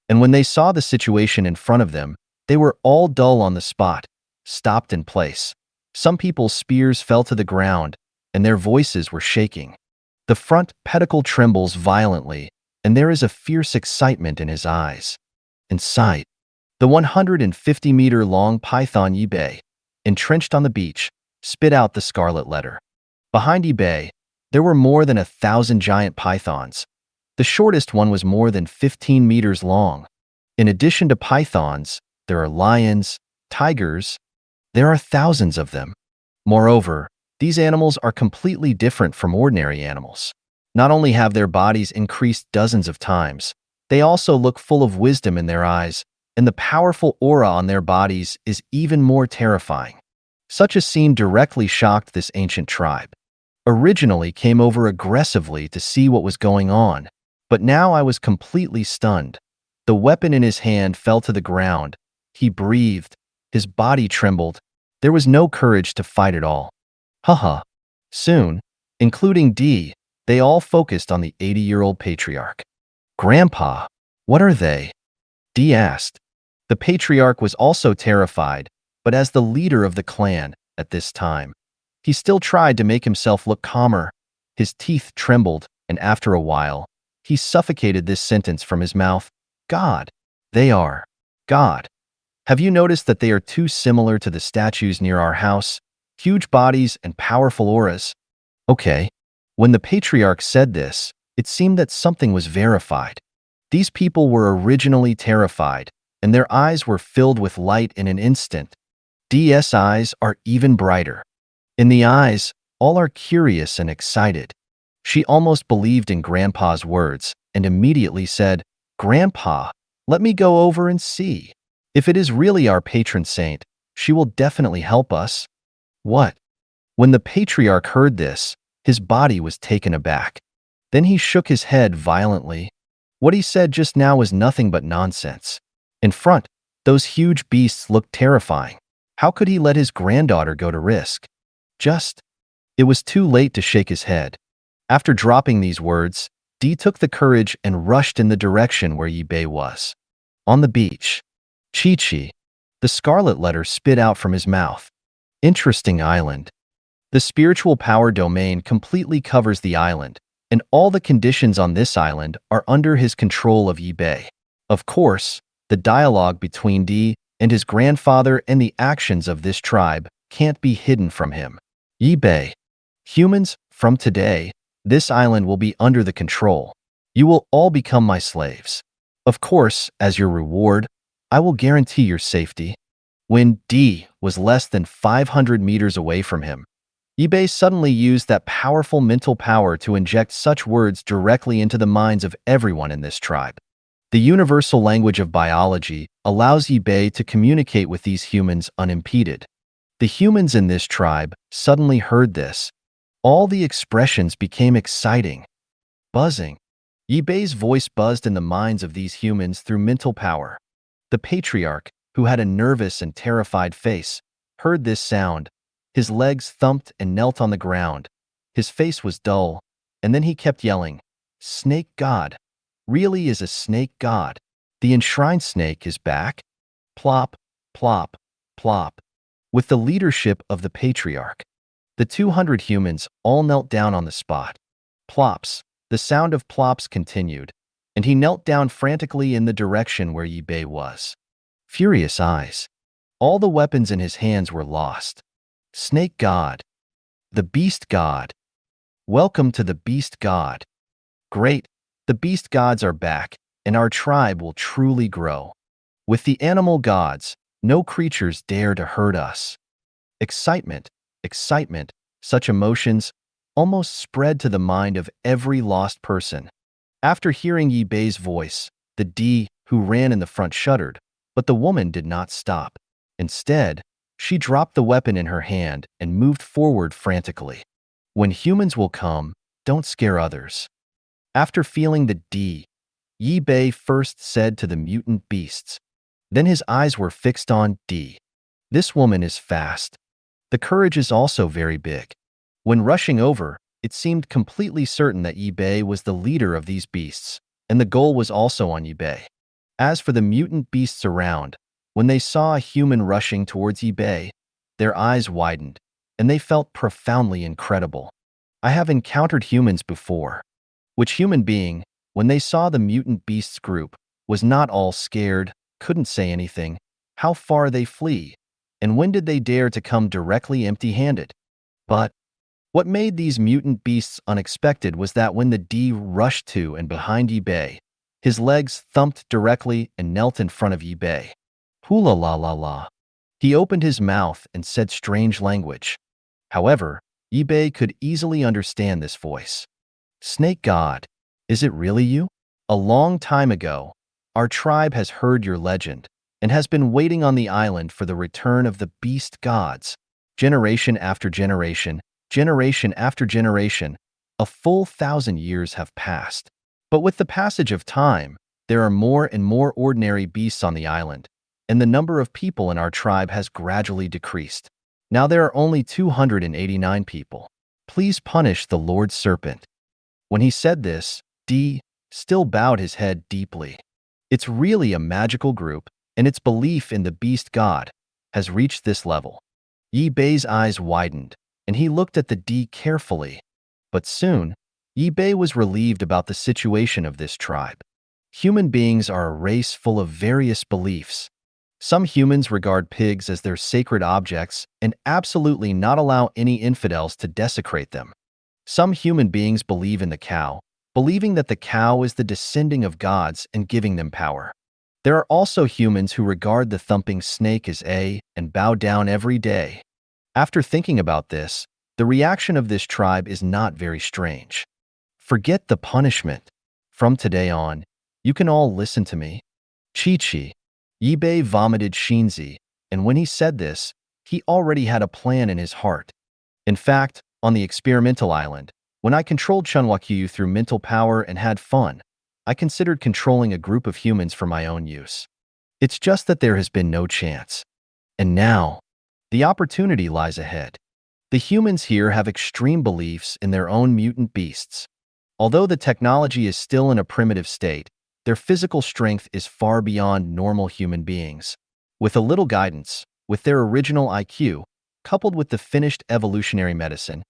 And when they saw the situation in front of them, they were all dull on the spot, stopped in place. Some people's spears fell to the ground, and their voices were shaking. The front pedicle trembles violently, and there is a fierce excitement in his eyes. In sight, the 150-meter-long python eBay, entrenched on the beach, spit out the scarlet letter. Behind eBay, there were more than 1,000 giant pythons. The shortest one was more than 15 meters long. In addition to pythons, there are lions, tigers. There are thousands of them. Moreover, these animals are completely different from ordinary animals. Not only have their bodies increased dozens of times, they also look full of wisdom in their eyes, and the powerful aura on their bodies is even more terrifying. Such a scene directly shocked this ancient tribe. Originally came over aggressively to see what was going on, but now I was completely stunned. The weapon in his hand fell to the ground. He breathed. His body trembled. There was no courage to fight at all. Haha. Soon, including D, they all focused on the 80-year-old patriarch. Grandpa, what are they? D asked. The patriarch was also terrified, but as the leader of the clan at this time, he still tried to make himself look calmer. His teeth trembled, and after a while, he suffocated this sentence from his mouth. God. They are. God. Have you noticed that they are too similar to the statues near our house? Huge bodies and powerful auras. Okay. When the patriarch said this, it seemed that something was verified. These people were originally terrified, and their eyes were filled with light in an instant. D's eyes are even brighter. In the eyes, all are curious and excited. She almost believed in Grandpa's words and immediately said, Grandpa, let me go over and see. If it is really our patron saint, she will definitely help us. What? When the patriarch heard this, his body was taken aback. Then he shook his head violently. What he said just now was nothing but nonsense. In front, those huge beasts looked terrifying. How could he let his granddaughter go to risk? It was too late to shake his head. After dropping these words, D took the courage and rushed in the direction where Yibei was. On the beach. Chi-Chi. The scarlet letter spit out from his mouth. Interesting island. The spiritual power domain completely covers the island, and all the conditions on this island are under his control of eBay. Of course, the dialogue between D and his grandfather and the actions of this tribe can't be hidden from him. eBay. Humans, from today, this island will be under the control. You will all become my slaves. Of course, as your reward, I will guarantee your safety. When D was less than 500 meters away from him, eBay suddenly used that powerful mental power to inject such words directly into the minds of everyone in this tribe. The universal language of biology allows eBay to communicate with these humans unimpeded. The humans in this tribe suddenly heard this. All the expressions became exciting, buzzing. eBay's voice buzzed in the minds of these humans through mental power. The patriarch, who had a nervous and terrified face, heard this sound. His legs thumped and knelt on the ground. His face was dull, and then he kept yelling, "Snake God! Really is a snake God! The enshrined snake is back!" Plop, plop, plop. With the leadership of the patriarch, the 200 humans all knelt down on the spot. Plops. The sound of plops continued, and he knelt down frantically in the direction where eBay was. Furious eyes. All the weapons in his hands were lost. Snake God. The Beast God. Welcome to the Beast God. Great, the Beast Gods are back, and our tribe will truly grow. With the animal gods, no creatures dare to hurt us. Excitement, excitement, such emotions almost spread to the mind of every lost person. After hearing eBay's voice, the D who ran in the front shuddered, but the woman did not stop. Instead, she dropped the weapon in her hand and moved forward frantically. When humans will come, don't scare others. After feeling the D, eBay first said to the mutant beasts. Then his eyes were fixed on D. This woman is fast. The courage is also very big. When rushing over, it seemed completely certain that eBay was the leader of these beasts, and the goal was also on eBay. As for the mutant beasts around, when they saw a human rushing towards eBay, their eyes widened, and they felt profoundly incredible. I have encountered humans before. Which human being, when they saw the mutant beasts group, was not all scared, couldn't say anything, how far they flee, and when did they dare to come directly empty-handed? But what made these mutant beasts unexpected was that when the D rushed to and behind eBay, his legs thumped directly and knelt in front of eBay. Hula la la la. He opened his mouth and said strange language. However, eBay could easily understand this voice. Snake God, is it really you? A long time ago, our tribe has heard your legend and has been waiting on the island for the return of the beast gods. Generation after generation, generation after generation, a full 1,000 years have passed. But with the passage of time, there are more and more ordinary beasts on the island, and the number of people in our tribe has gradually decreased. Now there are only 289 people. Please punish the Lord Serpent. When he said this, D still bowed his head deeply. It's really a magical group, and its belief in the beast god has reached this level. eBay's eyes widened, and he looked at the D carefully. But soon, eBay was relieved about the situation of this tribe. Human beings are a race full of various beliefs. Some humans regard pigs as their sacred objects and absolutely not allow any infidels to desecrate them. Some human beings believe in the cow, believing that the cow is the descending of gods and giving them power. There are also humans who regard the thumping snake as a and bow down every day. After thinking about this, the reaction of this tribe is not very strange. Forget the punishment. From today on, you can all listen to me. Chi-Chi. eBay vomited Shinzi, and when he said this, he already had a plan in his heart. In fact, on the experimental island, when I controlled Chunwakyu through mental power and had fun, I considered controlling a group of humans for my own use. It's just that there has been no chance. And now, the opportunity lies ahead. The humans here have extreme beliefs in their own mutant beasts. Although the technology is still in a primitive state, their physical strength is far beyond normal human beings. With a little guidance, with their original IQ, coupled with the finished evolutionary medicine,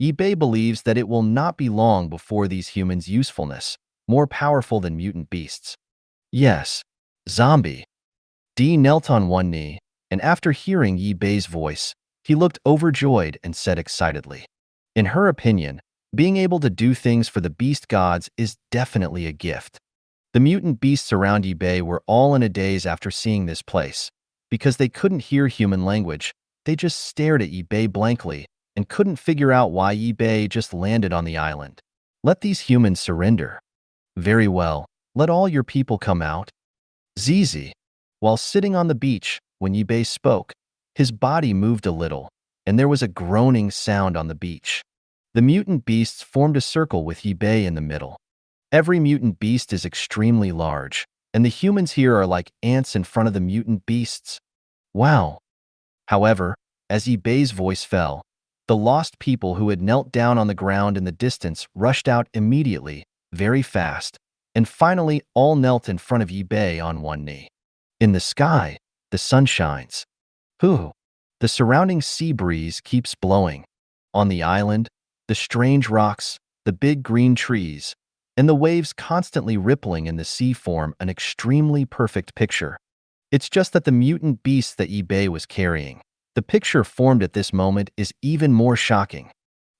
eBay believes that it will not be long before these humans' usefulness, more powerful than mutant beasts. Yes, zombie. Dee knelt on one knee, and after hearing eBay's voice, he looked overjoyed and said excitedly. In her opinion, being able to do things for the beast gods is definitely a gift. The mutant beasts around eBay were all in a daze after seeing this place. Because they couldn't hear human language, they just stared at eBay blankly and couldn't figure out why eBay just landed on the island. Let these humans surrender. Very well, let all your people come out. Zizi. While sitting on the beach, when eBay spoke, his body moved a little, and there was a groaning sound on the beach. The mutant beasts formed a circle with eBay in the middle. Every mutant beast is extremely large, and the humans here are like ants in front of the mutant beasts. Wow. However, as eBay's voice fell, the lost people who had knelt down on the ground in the distance rushed out immediately, very fast, and finally all knelt in front of eBay on one knee. In the sky, the sun shines. Hoo! The surrounding sea breeze keeps blowing. On the island, the strange rocks, the big green trees, and the waves constantly rippling in the sea form an extremely perfect picture. It's just that the mutant beast that eBay was carrying, the picture formed at this moment is even more shocking.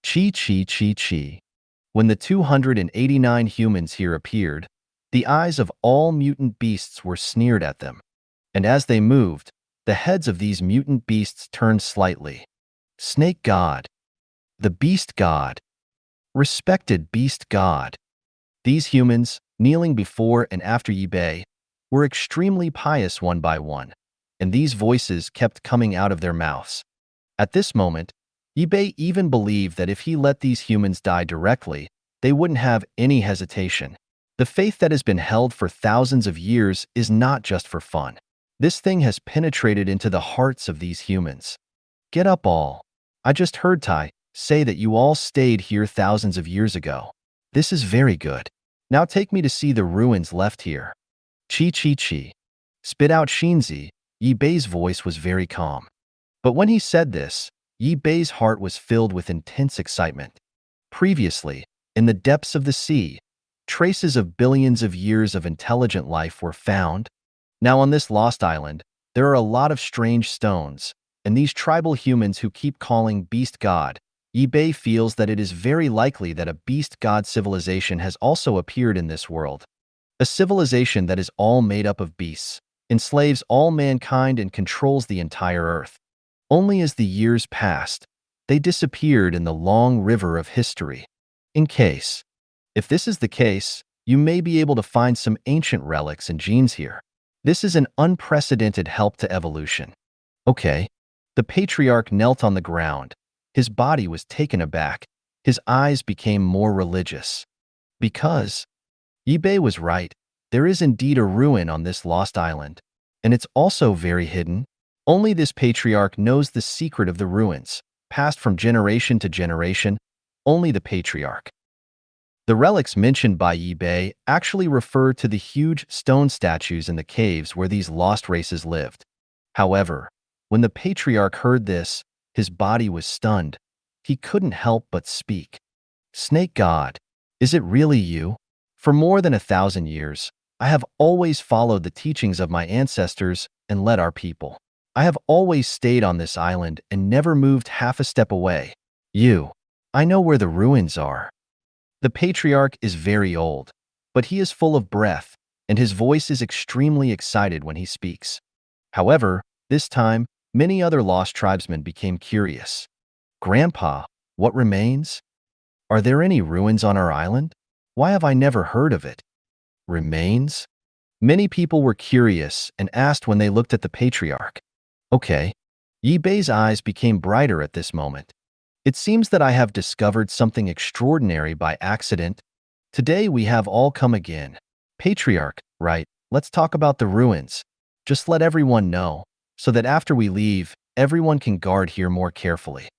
Chi chi chi chi. When the 289 humans here appeared, the eyes of all mutant beasts were sneered at them. And as they moved, the heads of these mutant beasts turned slightly. Snake God. The Beast God. Respected Beast God. These humans, kneeling before and after eBay, were extremely pious one by one, and these voices kept coming out of their mouths. At this moment, eBay even believed that if he let these humans die directly, they wouldn't have any hesitation. The faith that has been held for thousands of years is not just for fun. This thing has penetrated into the hearts of these humans. Get up all. I just heard Tai say that you all stayed here thousands of years ago. This is very good. Now take me to see the ruins left here. Chi chi chi. Spit out Shinzi. Yi-Bei's voice was very calm. But when he said this, Yi-Bei's heart was filled with intense excitement. Previously, in the depths of the sea, traces of billions of years of intelligent life were found. Now on this lost island, there are a lot of strange stones, and these tribal humans who keep calling Beast God, Yi-Bei feels that it is very likely that a Beast God civilization has also appeared in this world. A civilization that is all made up of beasts, enslaves all mankind and controls the entire earth. Only as the years passed, they disappeared in the long river of history. If this is the case, you may be able to find some ancient relics and genes here. This is an unprecedented help to evolution. Okay. The patriarch knelt on the ground. His body was taken aback. His eyes became more religious. Because Yi-Bei was right, there is indeed a ruin on this lost island, and it's also very hidden. Only this patriarch knows the secret of the ruins, passed from generation to generation, only the patriarch. The relics mentioned by Yi-Bei actually refer to the huge stone statues in the caves where these lost races lived. However, when the patriarch heard this, his body was stunned. He couldn't help but speak. Snake God, is it really you? For more than 1,000 years, I have always followed the teachings of my ancestors and led our people. I have always stayed on this island and never moved half a step away. I know where the ruins are. The patriarch is very old, but he is full of breath, and his voice is extremely excited when he speaks. However, this time, many other lost tribesmen became curious. Grandpa, what remains? Are there any ruins on our island? Why have I never heard of it? Remains? Many people were curious and asked when they looked at the patriarch. Okay. Yi-Bei's eyes became brighter at this moment. It seems that I have discovered something extraordinary by accident. Today we have all come again. Patriarch, right, let's talk about the ruins. Just let everyone know, so that after we leave, everyone can guard here more carefully.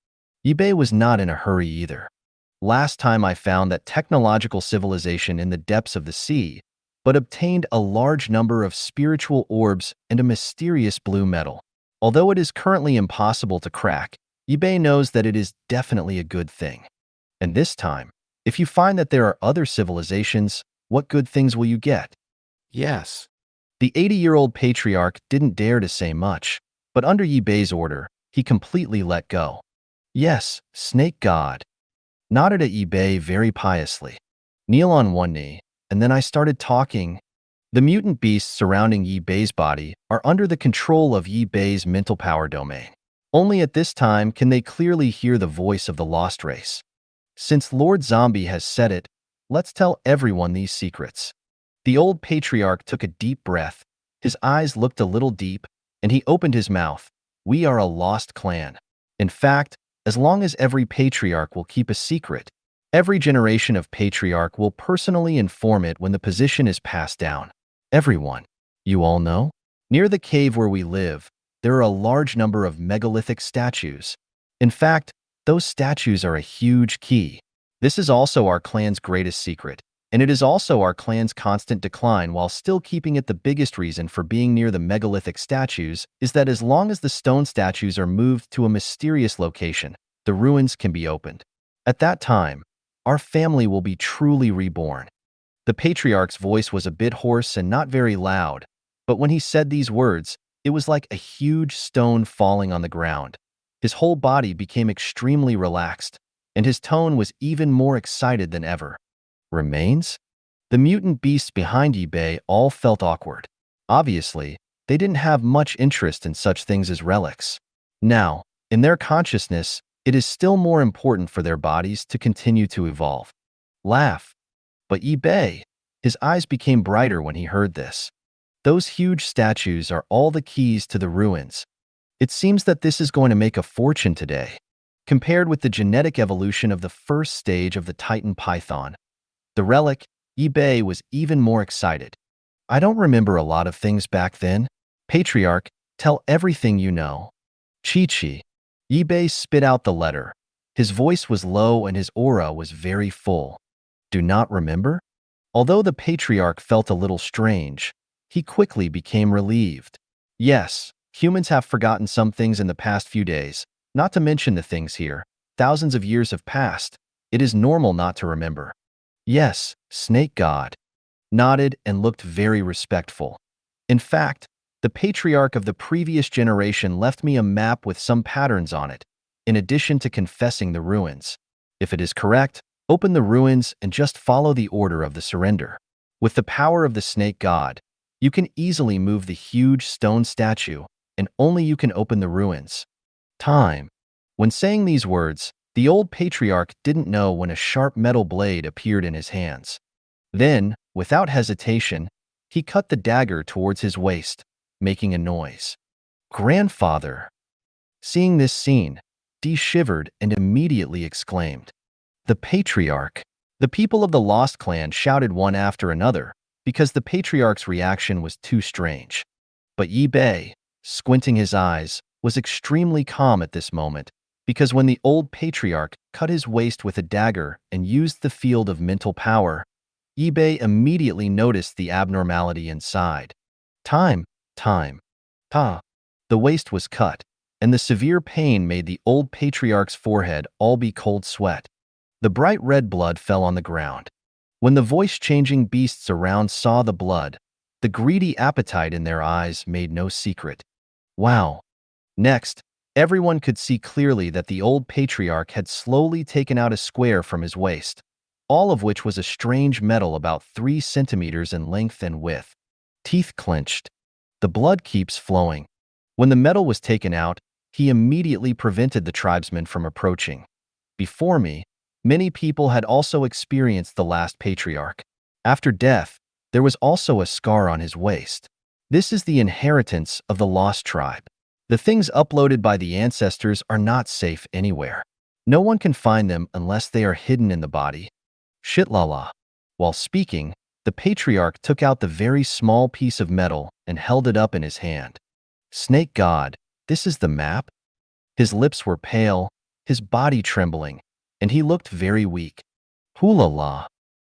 Yi-Bei was not in a hurry either. Last time I found that technological civilization in the depths of the sea, but obtained a large number of spiritual orbs and a mysterious blue metal. Although it is currently impossible to crack, eBay knows that it is definitely a good thing. And this time, if you find that there are other civilizations, what good things will you get? Yes. The 80-year-old patriarch didn't dare to say much, but under eBay's order, he completely let go. Yes, snake god. Nodded at eBay very piously. Kneel on one knee, and then I started talking. The mutant beasts surrounding eBay's body are under the control of eBay's mental power domain. Only at this time can they clearly hear the voice of the lost race. Since Lord Zombie has said it, let's tell everyone these secrets. The old patriarch took a deep breath. His eyes looked a little deep, and he opened his mouth. We are a lost clan. In fact, as long as every patriarch will keep a secret, every generation of patriarch will personally inform it when the position is passed down. Everyone, you all know? Near the cave where we live, there are a large number of megalithic statues. In fact, those statues are a huge key. This is also our clan's greatest secret, and it is also our clan's constant decline while still keeping it. The biggest reason for being near the megalithic statues is that as long as the stone statues are moved to a mysterious location, the ruins can be opened. At that time, our family will be truly reborn. The patriarch's voice was a bit hoarse and not very loud, but when he said these words, it was like a huge stone falling on the ground. His whole body became extremely relaxed, and his tone was even more excited than ever. Remains? The mutant beasts behind eBay all felt awkward. Obviously, they didn't have much interest in such things as relics. Now, in their consciousness, it is still more important for their bodies to continue to evolve. Laugh. But eBay, his eyes became brighter when he heard this. Those huge statues are all the keys to the ruins. It seems that this is going to make a fortune today. Compared with the genetic evolution of the first stage of the Titan Python, the relic, eBay was even more excited. I don't remember a lot of things back then. Patriarch, tell everything you know. Chi-Chi. eBay spit out the letter. His voice was low and his aura was very full. Do not remember? Although the patriarch felt a little strange, he quickly became relieved. Yes, humans have forgotten some things in the past few days, not to mention the things here. Thousands of years have passed. It is normal not to remember. Yes, snake god. Nodded and looked very respectful. In fact, the patriarch of the previous generation left me a map with some patterns on it, in addition to confessing the ruins. If it is correct, open the ruins and just follow the order of the surrender. With the power of the snake god, you can easily move the huge stone statue, and only you can open the ruins. Time. When saying these words, the old patriarch didn't know when a sharp metal blade appeared in his hands. Then, without hesitation, he cut the dagger towards his waist, making a noise. Grandfather. Seeing this scene, Dee shivered and immediately exclaimed, "The patriarch!" The people of the Lost Clan shouted one after another, because the patriarch's reaction was too strange. But eBay, squinting his eyes, was extremely calm at this moment, because when the old patriarch cut his waist with a dagger and used the field of mental power, eBay immediately noticed the abnormality inside. Ta. The waist was cut, and the severe pain made the old patriarch's forehead all be cold sweat. The bright red blood fell on the ground. When the voice-changing beasts around saw the blood, the greedy appetite in their eyes made no secret. Wow. Next, everyone could see clearly that the old patriarch had slowly taken out a square from his waist, all of which was a strange metal about 3 centimeters in length and width. Teeth clenched. The blood keeps flowing. When the metal was taken out, he immediately prevented the tribesmen from approaching. Before me, many people had also experienced the last patriarch. After death, there was also a scar on his waist. This is the inheritance of the lost tribe. The things uploaded by the ancestors are not safe anywhere. No one can find them unless they are hidden in the body. Shitlala. While speaking, the patriarch took out the very small piece of metal and held it up in his hand. Snake god, this is the map? His lips were pale, his body trembling, and he looked very weak. Hulala.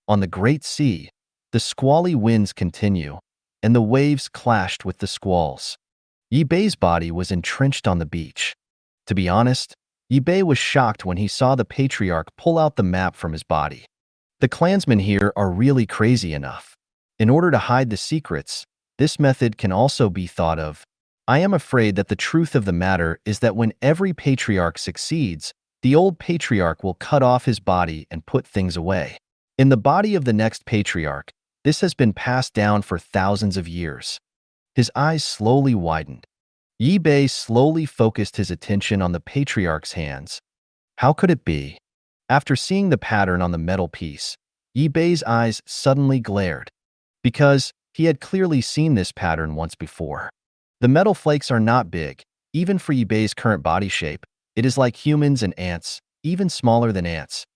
On the great sea, the squally winds continue, and the waves clashed with the squalls. eBay's body was entrenched on the beach. To be honest, Yibei was shocked when he saw the patriarch pull out the map from his body. The clansmen here are really crazy enough. In order to hide the secrets, this method can also be thought of. I am afraid that the truth of the matter is that when every patriarch succeeds, the old patriarch will cut off his body and put things away. In the body of the next patriarch, this has been passed down for thousands of years. His eyes slowly widened. Yibei slowly focused his attention on the patriarch's hands. How could it be? After seeing the pattern on the metal piece, Yibei's eyes suddenly glared. Because he had clearly seen this pattern once before. The metal flakes are not big, even for Yibei's current body shape. It is like humans and ants, even smaller than ants.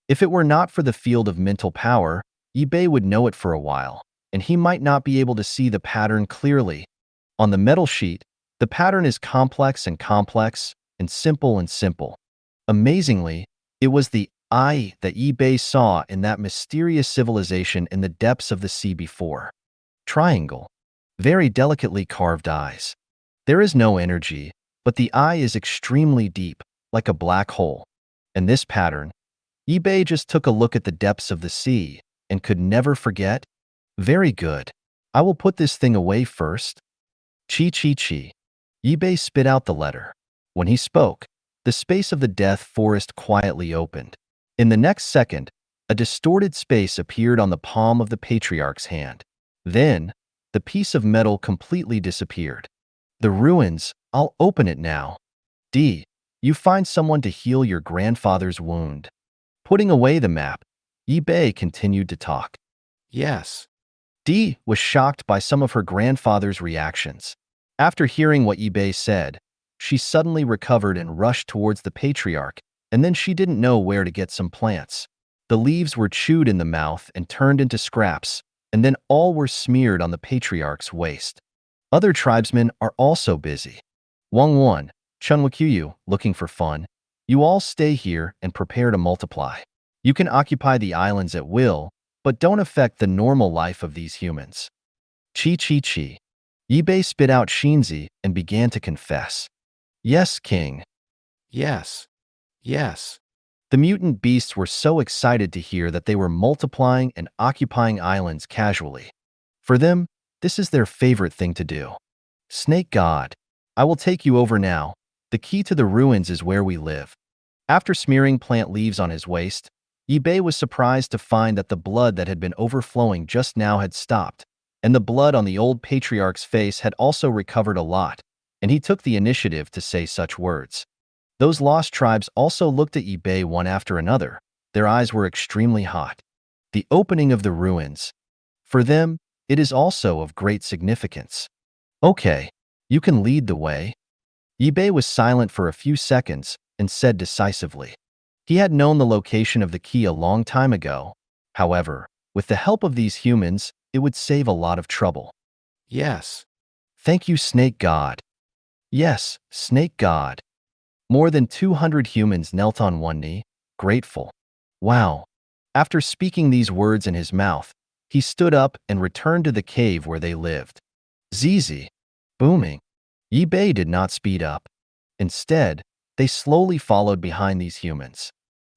If it were not for the field of mental power, Yibei would know it for a while, and he might not be able to see the pattern clearly. On the metal sheet, the pattern is complex and simple. Amazingly, it was the eye that Yibei saw in that mysterious civilization in the depths of the sea before. Triangle. Very delicately carved eyes. There is no energy, but the eye is extremely deep, like a black hole. And this pattern, Yibei just took a look at the depths of the sea and could never forget. Very good. I will put this thing away first. Chi. Yibei spit out the letter. When he spoke, the space of the death forest quietly opened. In the next second, a distorted space appeared on the palm of the patriarch's hand. Then, the piece of metal completely disappeared. The ruins, I'll open it now. D. You find someone to heal your grandfather's wound. Putting away the map, Yibei continued to talk. Yes. D was shocked by some of her grandfather's reactions. After hearing what Yibei said, she suddenly recovered and rushed towards the patriarch, and then she didn't know where to get some plants. The leaves were chewed in the mouth and turned into scraps, and then all were smeared on the patriarch's waist. Other tribesmen are also busy. Wangwon, Chunwakyu, looking for fun. You all stay here and prepare to multiply. You can occupy the islands at will, but don't affect the normal life of these humans. Chi. Yibei spit out Shinzi and began to confess. Yes, king. Yes. The mutant beasts were so excited to hear that they were multiplying and occupying islands casually. For them, this is their favorite thing to do. Snake God, I will take you over now. The key to the ruins is where we live. After smearing plant leaves on his waist, Yibei was surprised to find that the blood that had been overflowing just now had stopped, and the blood on the old patriarch's face had also recovered a lot, and he took the initiative to say such words. Those lost tribes also looked at Yibei one after another. Their eyes were extremely hot. The opening of the ruins. For them, it is also of great significance. Okay, you can lead the way. Yibei was silent for a few seconds and said decisively. He had known the location of the key a long time ago. However, with the help of these humans, it would save a lot of trouble. Yes. Thank you, Snake God. Yes, Snake God. More than 200 humans knelt on one knee, grateful. Wow. After speaking these words in his mouth, he stood up and returned to the cave where they lived. Zizi. Booming. Yibei did not speed up. Instead, they slowly followed behind these humans.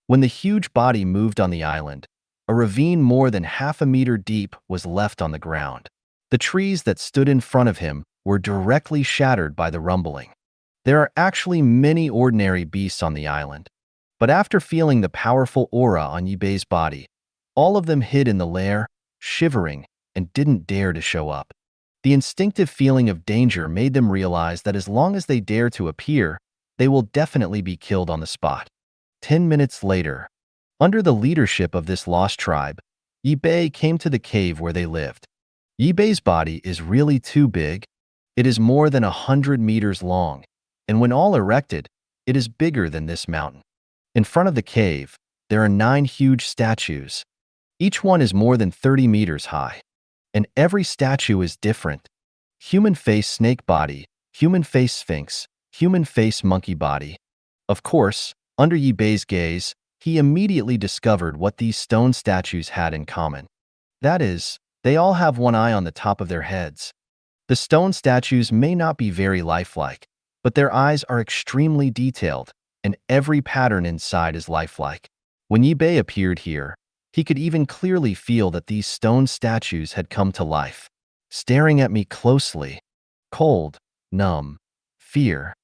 When the huge body moved on the island, a ravine more than half a meter deep was left on the ground. The trees that stood in front of him were directly shattered by the rumbling. There are actually many ordinary beasts on the island, but after feeling the powerful aura on Yibei's body, all of them hid in the lair, shivering, and didn't dare to show up. The instinctive feeling of danger made them realize that as long as they dare to appear, they will definitely be killed on the spot. 10 minutes later, under the leadership of this lost tribe, Yibei came to the cave where they lived. Yibei's body is really too big. It is more than 100 meters long, and when all erected, it is bigger than this mountain. In front of the cave, there are 9 huge statues. Each one is more than 30 meters high, and every statue is different. Human face snake body, human face sphinx, human face monkey body. Of course, under Yibei's gaze, he immediately discovered what these stone statues had in common. That is, they all have one eye on the top of their heads. The stone statues may not be very lifelike, but their eyes are extremely detailed, and every pattern inside is lifelike. When Yi-Bei appeared here, he could even clearly feel that these stone statues had come to life, staring at me closely. Cold, numb, fear.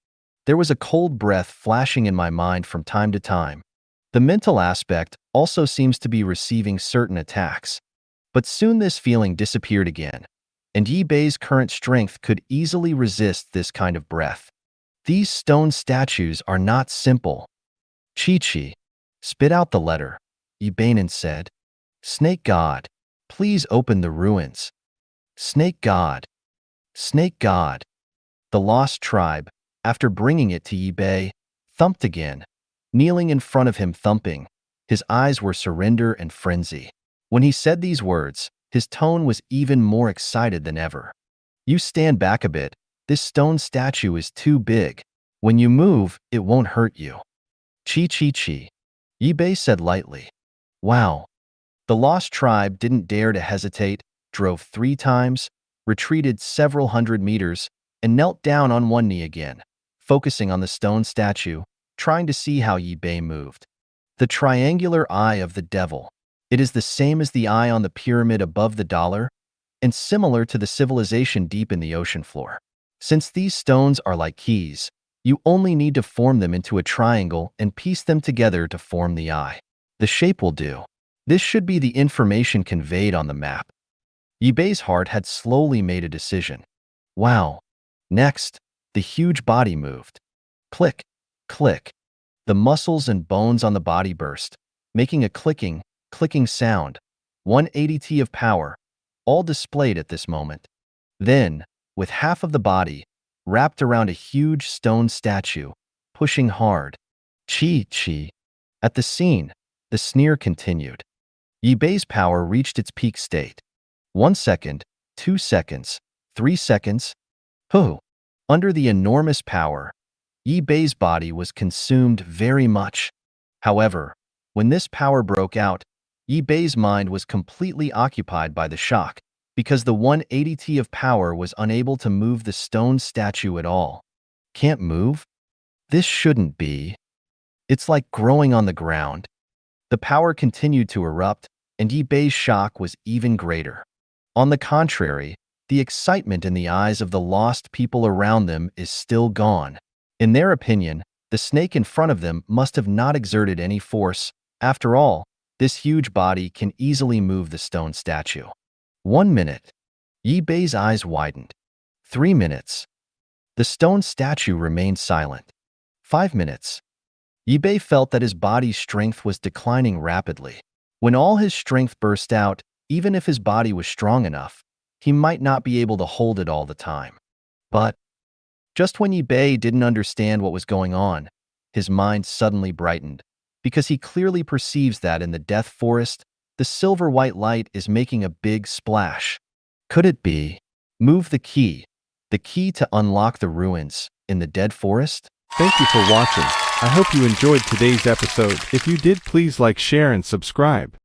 There was a cold breath flashing in my mind from time to time. The mental aspect also seems to be receiving certain attacks. But soon this feeling disappeared again, and Yi-Bei's current strength could easily resist this kind of breath. These stone statues are not simple. Chi-Chi, spit out the letter, Yi-Bei said. Snake God, please open the ruins. Snake God. Snake God. The lost tribe, after bringing it to Yi-Bei, thumped again, kneeling in front of him thumping. His eyes were surrender and frenzy. When he said these words, his tone was even more excited than ever. You stand back a bit. This stone statue is too big. When you move, it won't hurt you. Chi. Yi-Bei said lightly. Wow. The lost tribe didn't dare to hesitate, drove 3 times, retreated several hundred meters, and knelt down on one knee again, focusing on the stone statue, trying to see how Yi-Bei moved. The triangular eye of the devil. It is the same as the eye on the pyramid above the dollar, and similar to the civilization deep in the ocean floor. Since these stones are like keys, you only need to form them into a triangle and piece them together to form the eye. The shape will do. This should be the information conveyed on the map. Yi-Bei's heart had slowly made a decision. Wow. Next, the huge body moved. Click, click. The muscles and bones on the body burst, making a clicking sound. 180T of power, all displayed at this moment. Then, with half of the body, wrapped around a huge stone statue, pushing hard. Chi. At the scene, the sneer continued. Yi-Bei's power reached its peak state. 1 second, 2 seconds, 3 seconds. Under the enormous power, Yi-Bei's body was consumed very much. However, when this power broke out, Yi-Bei's mind was completely occupied by the shock, because the 180T of power was unable to move the stone statue at all. Can't move? This shouldn't be. It's like growing on the ground. The power continued to erupt, and Yi-Bei's shock was even greater. On the contrary, the excitement in the eyes of the lost people around them is still gone. In their opinion, the snake in front of them must have not exerted any force. After all, this huge body can easily move the stone statue. 1 minute. Yi-Bei's eyes widened. 3 minutes. The stone statue remained silent. 5 minutes. Yi-Bei felt that his body's strength was declining rapidly. When all his strength burst out, even if his body was strong enough, he might not be able to hold it all the time. But just when Yi-Bei didn't understand what was going on, his mind suddenly brightened, because he clearly perceives that in the Death Forest, the silver-white light is making a big splash. Could it be? Move the key to unlock the ruins in the Dead Forest? Thank you for watching. I hope you enjoyed today's episode. If you did, please like, share, and subscribe.